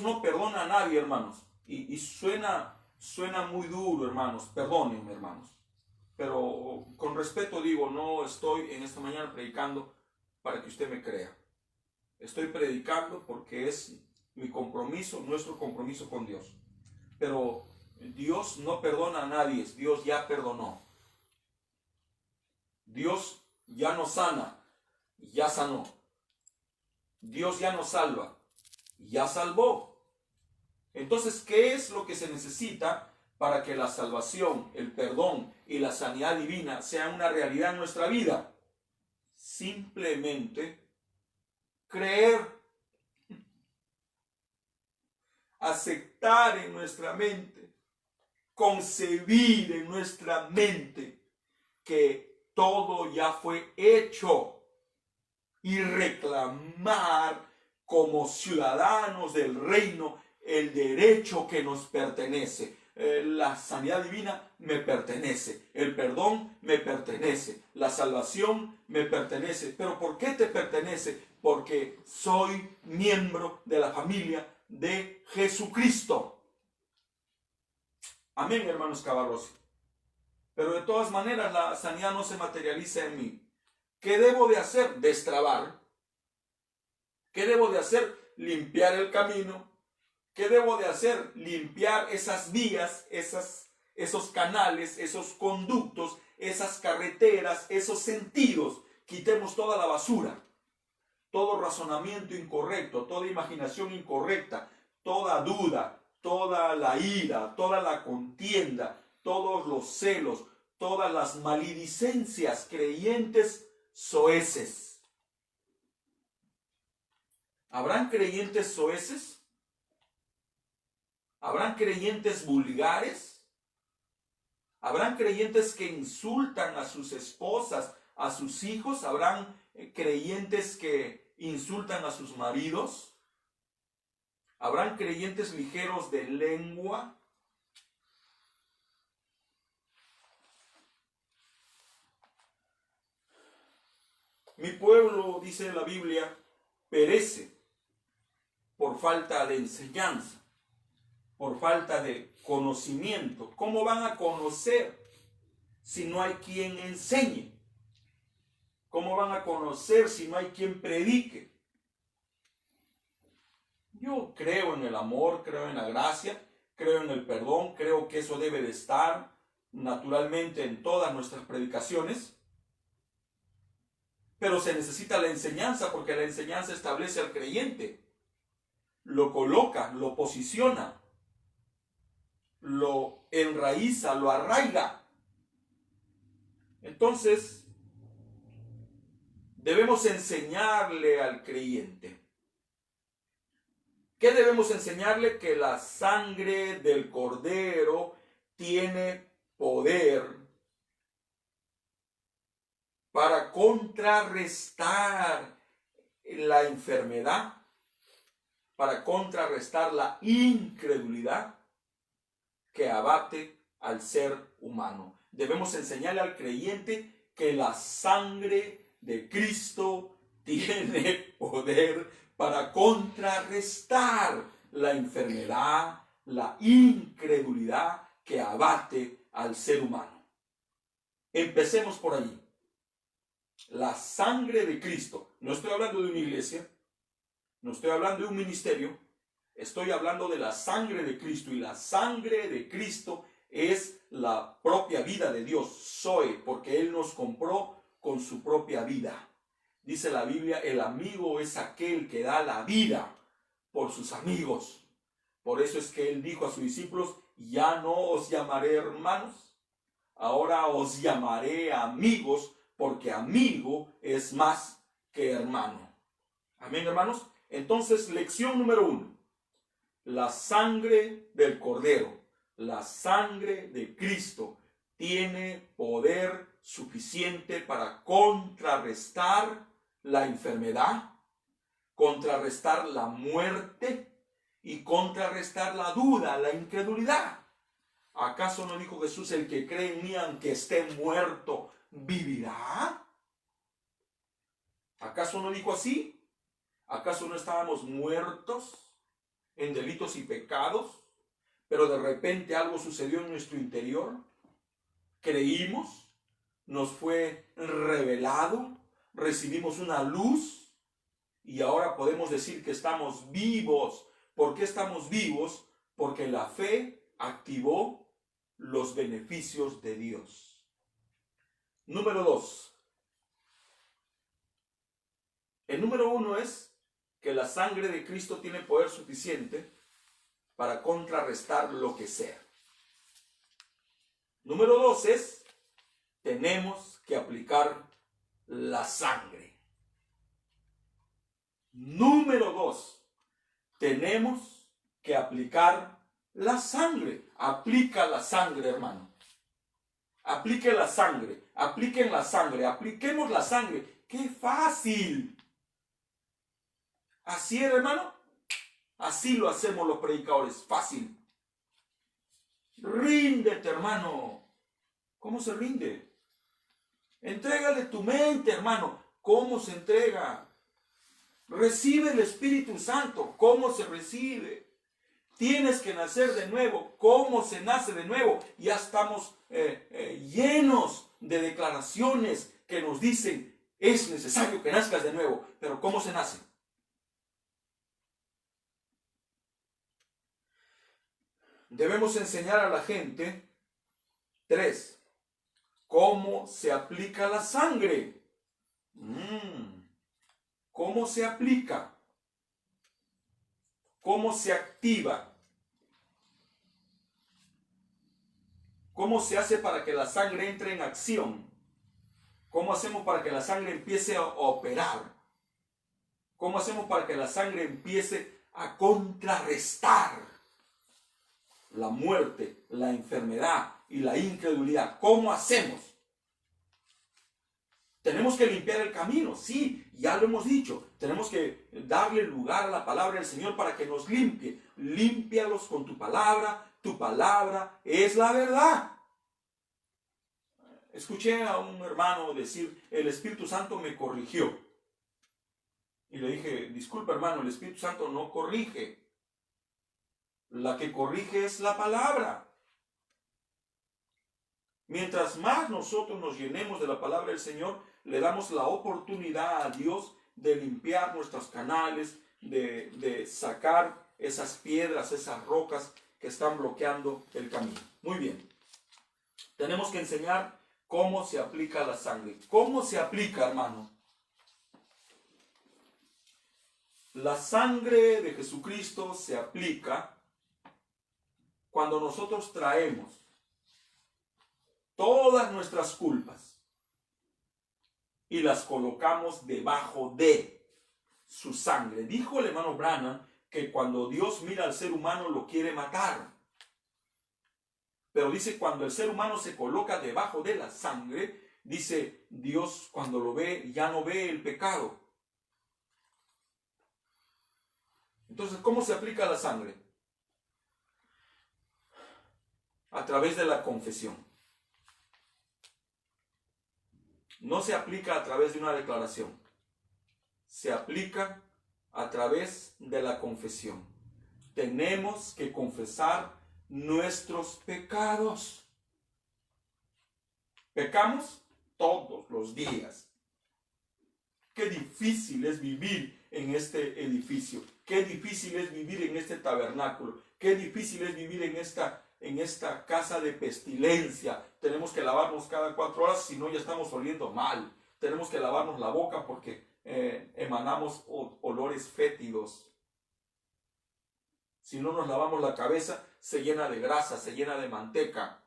no perdona a nadie, hermanos. Y suena muy duro, hermanos. Perdónenme, hermanos. Pero con respeto digo, no estoy en esta mañana predicando para que usted me crea. Estoy predicando porque es mi compromiso, nuestro compromiso con Dios. Pero Dios no perdona a nadie, Dios ya perdonó. Dios ya nos sana, ya sanó. Dios ya nos salva, ya salvó. Entonces, ¿qué es lo que se necesita para que la salvación, el perdón y la sanidad divina sean una realidad en nuestra vida? Simplemente creer, aceptar en nuestra mente, concebir en nuestra mente que todo ya fue hecho y reclamar como ciudadanos del reino el derecho que nos pertenece. La sanidad divina me pertenece, el perdón me pertenece, la salvación me pertenece. ¿Pero por qué te pertenece? Porque soy miembro de la familia de Jesucristo. Amén, hermanos Cavarossi. Pero de todas maneras la sanidad no se materializa en mí. ¿Qué debo de hacer? Destrabar. ¿Qué debo de hacer? Limpiar el camino. ¿Qué debo de hacer? Limpiar esas vías, esos canales, esos conductos, esas carreteras, esos sentidos. Quitemos toda la basura, todo razonamiento incorrecto, toda imaginación incorrecta, toda duda, toda la ira, toda la contienda, todos los celos, todas las maledicencias creyentes soeces. ¿Habrán creyentes soeces? ¿Habrán creyentes vulgares? ¿Habrán creyentes que insultan a sus esposas, a sus hijos? ¿Habrán creyentes que insultan a sus maridos? ¿Habrán creyentes ligeros de lengua? Mi pueblo, dice la Biblia, perece por falta de enseñanza, por falta de conocimiento. ¿Cómo van a conocer si no hay quien enseñe? ¿Cómo van a conocer si no hay quien predique? Yo creo en el amor, creo en la gracia, creo en el perdón, creo que eso debe de estar naturalmente en todas nuestras predicaciones. Pero se necesita la enseñanza, porque la enseñanza establece al creyente, lo coloca, lo posiciona, lo enraiza, lo arraiga. Entonces, debemos enseñarle al creyente. ¿Qué debemos enseñarle? Que la sangre del Cordero tiene poder para contrarrestar la enfermedad, para contrarrestar la incredulidad que abate al ser humano. Debemos enseñarle al creyente que la sangre de Cristo tiene poder para contrarrestar la enfermedad, la incredulidad que abate al ser humano. Empecemos por allí. La sangre de Cristo. No estoy hablando de una iglesia, no estoy hablando de un ministerio, estoy hablando de la sangre de Cristo, y la sangre de Cristo es la propia vida de Dios, Zoe, porque Él nos compró con su propia vida. Dice la Biblia, el amigo es aquel que da la vida por sus amigos. Por eso es que Él dijo a sus discípulos, ya no os llamaré hermanos, ahora os llamaré amigos, porque amigo es más que hermano. Amén, hermanos. Entonces, lección número 1. La sangre del Cordero, la sangre de Cristo, tiene poder suficiente para contrarrestar la enfermedad, contrarrestar la muerte y contrarrestar la duda, la incredulidad. ¿Acaso no dijo Jesús, el que cree en mí, aunque esté muerto, vivirá? ¿Acaso no dijo así? ¿Acaso no estábamos muertos en delitos y pecados, pero de repente algo sucedió en nuestro interior? Creímos, nos fue revelado, recibimos una luz y ahora podemos decir que estamos vivos. ¿Por qué estamos vivos? Porque la fe activó los beneficios de Dios. Número 2. El número 1 es que la sangre de Cristo tiene poder suficiente para contrarrestar lo que sea. Número 2 es, tenemos que aplicar la sangre. Número 2, tenemos que aplicar la sangre. Aplica la sangre, hermano. Aplique la sangre, apliquen la sangre, apliquemos la sangre. ¡Qué fácil! Así es, hermano. Así lo hacemos los predicadores, fácil. Ríndete, hermano. ¿Cómo se rinde? Entrégale tu mente, hermano. ¿Cómo se entrega? Recibe el Espíritu Santo. ¿Cómo se recibe? Tienes que nacer de nuevo. ¿Cómo se nace de nuevo? Ya estamos llenos de declaraciones que nos dicen, es necesario que nazcas de nuevo. Pero ¿cómo se nace? Debemos enseñar a la gente, 3, cómo se aplica la sangre. ¿Cómo se aplica? ¿Cómo se activa? ¿Cómo se hace para que la sangre entre en acción? ¿Cómo hacemos para que la sangre empiece a operar? ¿Cómo hacemos para que la sangre empiece a contrarrestar la muerte, la enfermedad y la incredulidad? ¿Cómo hacemos? Tenemos que limpiar el camino, sí, ya lo hemos dicho. Tenemos que darle lugar a la palabra del Señor para que nos limpie. Límpialos con tu palabra es la verdad. Escuché a un hermano decir, el Espíritu Santo me corrigió. Y le dije, disculpa hermano, el Espíritu Santo no corrige. La que corrige es la palabra. Mientras más nosotros nos llenemos de la palabra del Señor, le damos la oportunidad a Dios de limpiar nuestros canales, de sacar esas piedras, esas rocas que están bloqueando el camino. Muy bien. Tenemos que enseñar cómo se aplica la sangre. ¿Cómo se aplica, hermano? La sangre de Jesucristo se aplica cuando nosotros traemos todas nuestras culpas y las colocamos debajo de su sangre. Dijo el hermano Branham que cuando Dios mira al ser humano lo quiere matar. Pero dice, cuando el ser humano se coloca debajo de la sangre, dice Dios, cuando lo ve, ya no ve el pecado. Entonces, ¿cómo se aplica la sangre? A través de la confesión. No se aplica a través de una declaración. Se aplica a través de la confesión. Tenemos que confesar nuestros pecados. Pecamos todos los días. Qué difícil es vivir en este edificio. Qué difícil es vivir en este tabernáculo. Qué difícil es vivir en esta casa de pestilencia. Tenemos que lavarnos cada 4 horas, si no ya estamos oliendo mal. Tenemos que lavarnos la boca porque emanamos olores fétidos. Si no nos lavamos la cabeza, se llena de grasa, se llena de manteca.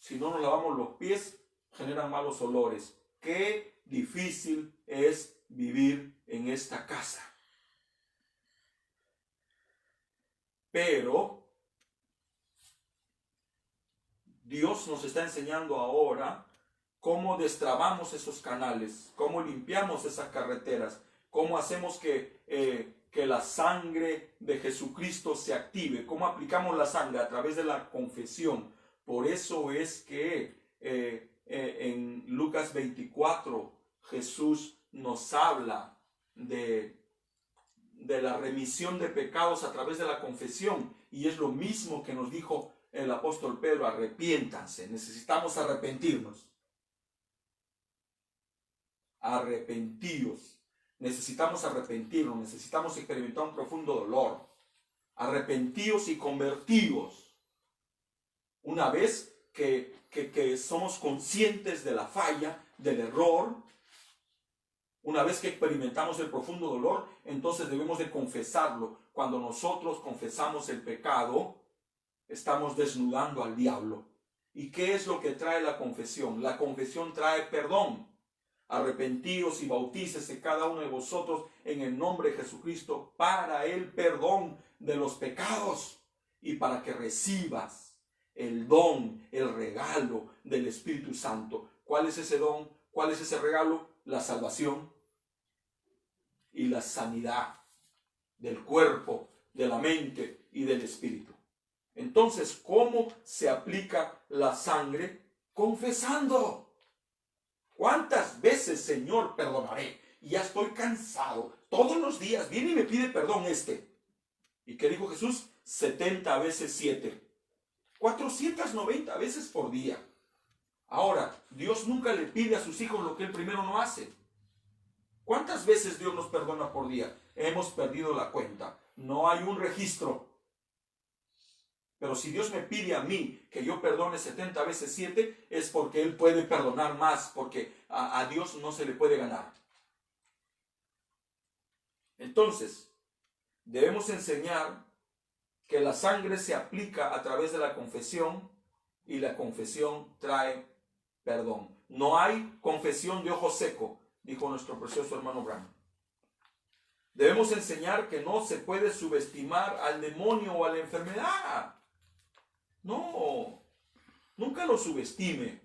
Si no nos lavamos los pies, generan malos olores. Qué difícil es vivir en esta casa. Pero Dios nos está enseñando ahora cómo destrabamos esos canales, cómo limpiamos esas carreteras, cómo hacemos que la sangre de Jesucristo se active, cómo aplicamos la sangre a través de la confesión. Por eso es que en Lucas 24 Jesús nos habla de la remisión de pecados a través de la confesión, y es lo mismo que nos dijo el apóstol Pedro: arrepiéntanse. Necesitamos arrepentirnos. Arrepentíos. Necesitamos arrepentirnos, necesitamos experimentar un profundo dolor. Arrepentíos y convertíos. Una vez que somos conscientes de la falla, del error, una vez que experimentamos el profundo dolor, entonces debemos de confesarlo. Cuando nosotros confesamos el pecado, estamos desnudando al diablo. ¿Y qué es lo que trae la confesión? La confesión trae perdón. Arrepentíos y bautícese cada uno de vosotros en el nombre de Jesucristo para el perdón de los pecados y para que recibas el don, el regalo del Espíritu Santo. ¿Cuál es ese don? ¿Cuál es ese regalo? La salvación y la sanidad del cuerpo, de la mente y del espíritu. Entonces, ¿cómo se aplica la sangre? Confesando. ¿Cuántas veces, Señor, perdonaré? Ya estoy cansado. Todos los días viene y me pide perdón ¿Y qué dijo Jesús? 70 veces 7. 490 veces por día. Ahora, Dios nunca le pide a sus hijos lo que Él primero no hace. ¿Cuántas veces Dios nos perdona por día? Hemos perdido la cuenta. No hay un registro. Pero si Dios me pide a mí que yo perdone 70 veces 7, es porque Él puede perdonar más, porque a Dios no se le puede ganar. Entonces, debemos enseñar que la sangre se aplica a través de la confesión y la confesión trae perdón. No hay confesión de ojo seco, dijo nuestro precioso hermano Branham. Debemos enseñar que no se puede subestimar al demonio o a la enfermedad. No, nunca lo subestime.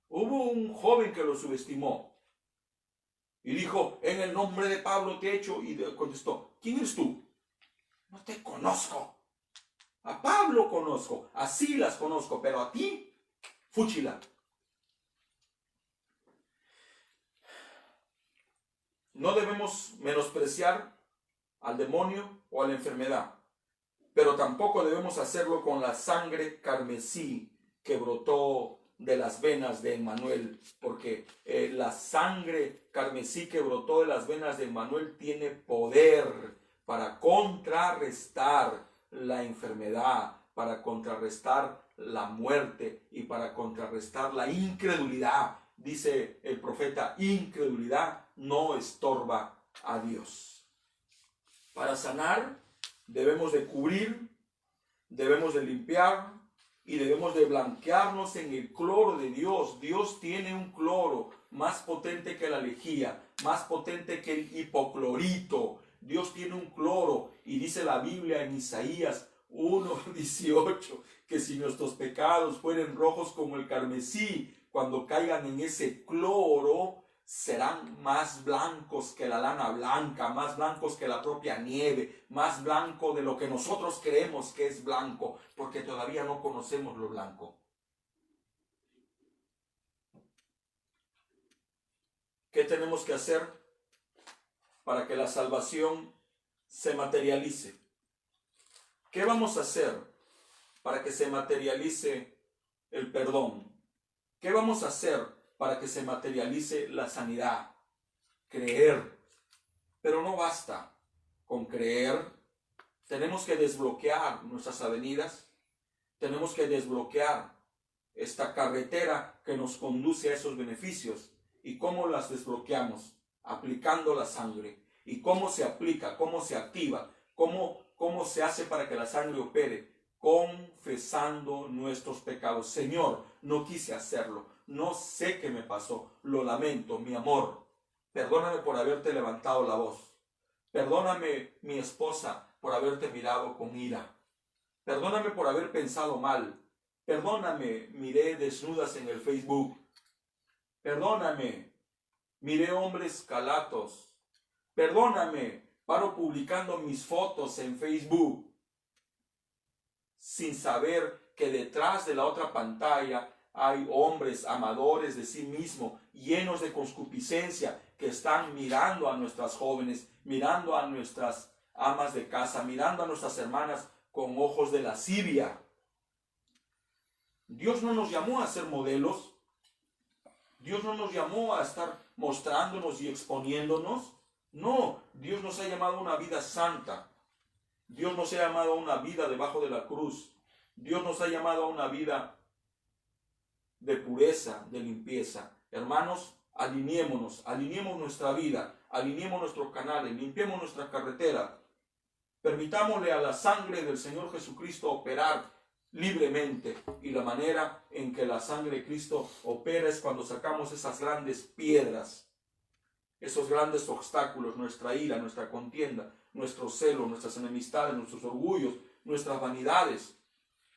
Hubo un joven que lo subestimó y dijo, en el nombre de Pablo te echo, y contestó, ¿quién eres tú? No te conozco. A Pablo conozco, a Silas conozco, pero a ti, fúchila. No debemos menospreciar al demonio o a la enfermedad, pero tampoco debemos hacerlo con la sangre carmesí que brotó de las venas de Emmanuel, porque la sangre carmesí que brotó de las venas de Emmanuel tiene poder para contrarrestar la enfermedad, para contrarrestar la muerte y para contrarrestar la incredulidad. Dice el profeta, incredulidad no estorba a Dios. Para sanar debemos de cubrir, debemos de limpiar y debemos de blanquearnos en el cloro de Dios. Dios tiene un cloro más potente que la lejía, más potente que el hipoclorito. Dios tiene un cloro y dice la Biblia en Isaías 1:18 que si nuestros pecados fueren rojos como el carmesí, cuando caigan en ese cloro serán más blancos que la lana blanca, más blancos que la propia nieve, más blanco de lo que nosotros creemos que es blanco, porque todavía no conocemos lo blanco. ¿Qué tenemos que hacer para que la salvación se materialice? ¿Qué vamos a hacer para que se materialice el perdón? ¿Qué vamos a hacer para que se materialice la sanidad? Creer. Pero no basta con creer. Tenemos que desbloquear nuestras avenidas. Tenemos que desbloquear esta carretera que nos conduce a esos beneficios. ¿Y cómo las desbloqueamos? Aplicando la sangre. ¿Y cómo se aplica? ¿Cómo se activa? ¿Cómo se hace para que la sangre opere? Confesando nuestros pecados. Señor, no quise hacerlo. No sé qué me pasó. Lo lamento, mi amor. Perdóname por haberte levantado la voz. Perdóname, mi esposa, por haberte mirado con ira. Perdóname por haber pensado mal. Perdóname, miré desnudas en el Facebook. Perdóname, miré hombres calatos. Perdóname, paro publicando mis fotos en Facebook sin saber que detrás de la otra pantalla hay hombres amadores de sí mismos, llenos de concupiscencia, que están mirando a nuestras jóvenes, mirando a nuestras amas de casa, mirando a nuestras hermanas con ojos de lascivia. Dios no nos llamó a ser modelos. Dios no nos llamó a estar mostrándonos y exponiéndonos. No, Dios nos ha llamado a una vida santa. Dios nos ha llamado a una vida debajo de la cruz. Dios nos ha llamado a una vida de pureza, de limpieza. Hermanos, alineémonos, alineemos nuestra vida, alineemos nuestros canales, limpiemos nuestra carretera. Permitámosle a la sangre del Señor Jesucristo operar libremente. Y la manera en que la sangre de Cristo opera es cuando sacamos esas grandes piedras, esos grandes obstáculos, nuestra ira, nuestra contienda, nuestro celo, nuestras enemistades, nuestros orgullos, nuestras vanidades,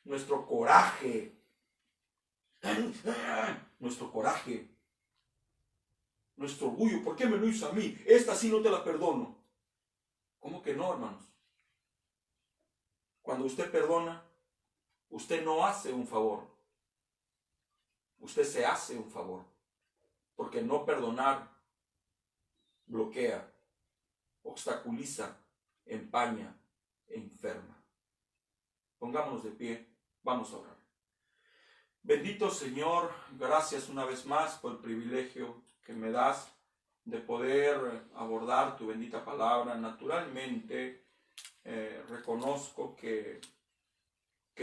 nuestro coraje, nuestro orgullo. ¿Por qué me lo hizo a mí? Esta sí no te la perdono. ¿Cómo que no, hermanos? Cuando usted perdona, usted no hace un favor. Usted se hace un favor. Porque no perdonar bloquea, obstaculiza, empaña, enferma. Pongámonos de pie, vamos a orar. Bendito Señor, gracias una vez más por el privilegio que me das de poder abordar tu bendita palabra. Naturalmente, reconozco que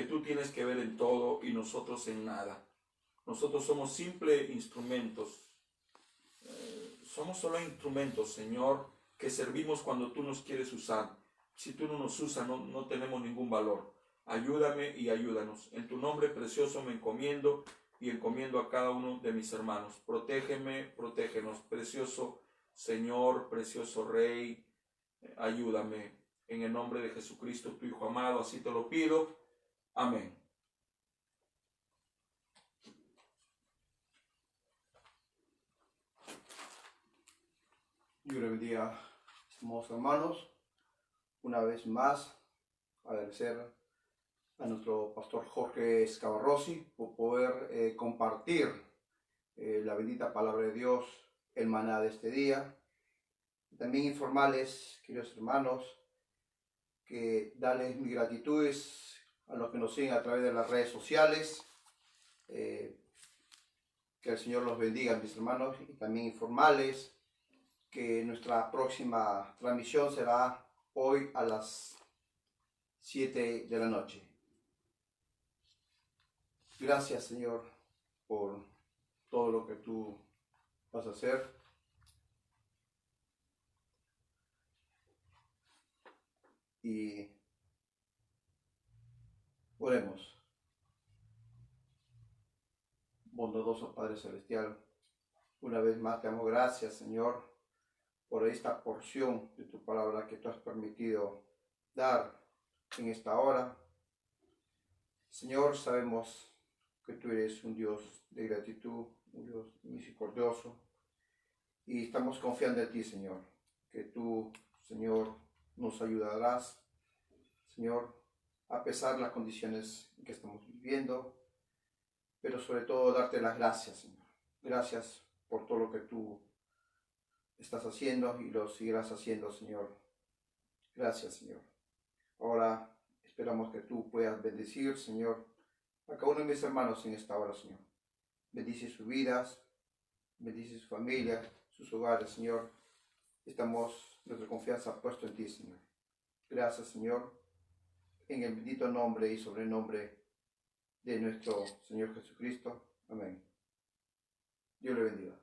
tú tienes que ver en todo y nosotros en nada. Nosotros somos simples instrumentos. Somos solo instrumentos, Señor, que servimos cuando tú nos quieres usar. Si tú no nos usas, no tenemos ningún valor. Ayúdame y ayúdanos. En tu nombre precioso me encomiendo y encomiendo a cada uno de mis hermanos. Protégeme, protégenos, precioso Señor, precioso Rey. Ayúdame. En el nombre de Jesucristo, tu Hijo amado, así te lo pido. Amén. Dios le bendiga, estimados hermanos. Una vez más, agradecer a nuestro pastor Jorge Scavarrossi por poder compartir la bendita palabra de Dios, el maná de este día. También informarles, queridos hermanos, que darles mis gratitudes a los que nos siguen a través de las redes sociales. Que el Señor los bendiga, mis hermanos, y también informarles que nuestra próxima transmisión será hoy a las 7 de la noche. Gracias, Señor, por todo lo que tú vas a hacer. Y oremos. Bondadoso Padre Celestial, una vez más te damos gracias, Señor, por esta porción de tu palabra que tú has permitido dar en esta hora. Señor, sabemos que tú eres un Dios de gratitud, un Dios misericordioso, y estamos confiando en ti, Señor, que tú, Señor, nos ayudarás, Señor, a pesar de las condiciones en que estamos viviendo, pero sobre todo darte las gracias, Señor. Gracias por todo lo que tú estás haciendo y lo seguirás haciendo, Señor. Gracias, Señor. Ahora esperamos que tú puedas bendecir, Señor, a cada uno de mis hermanos en esta hora, Señor. Bendice sus vidas, bendice su familia, sus hogares, Señor. Estamos nuestra confianza puesta en ti, Señor. Gracias, Señor, en el bendito nombre y sobrenombre de nuestro Señor Jesucristo. Amén. Dios le bendiga.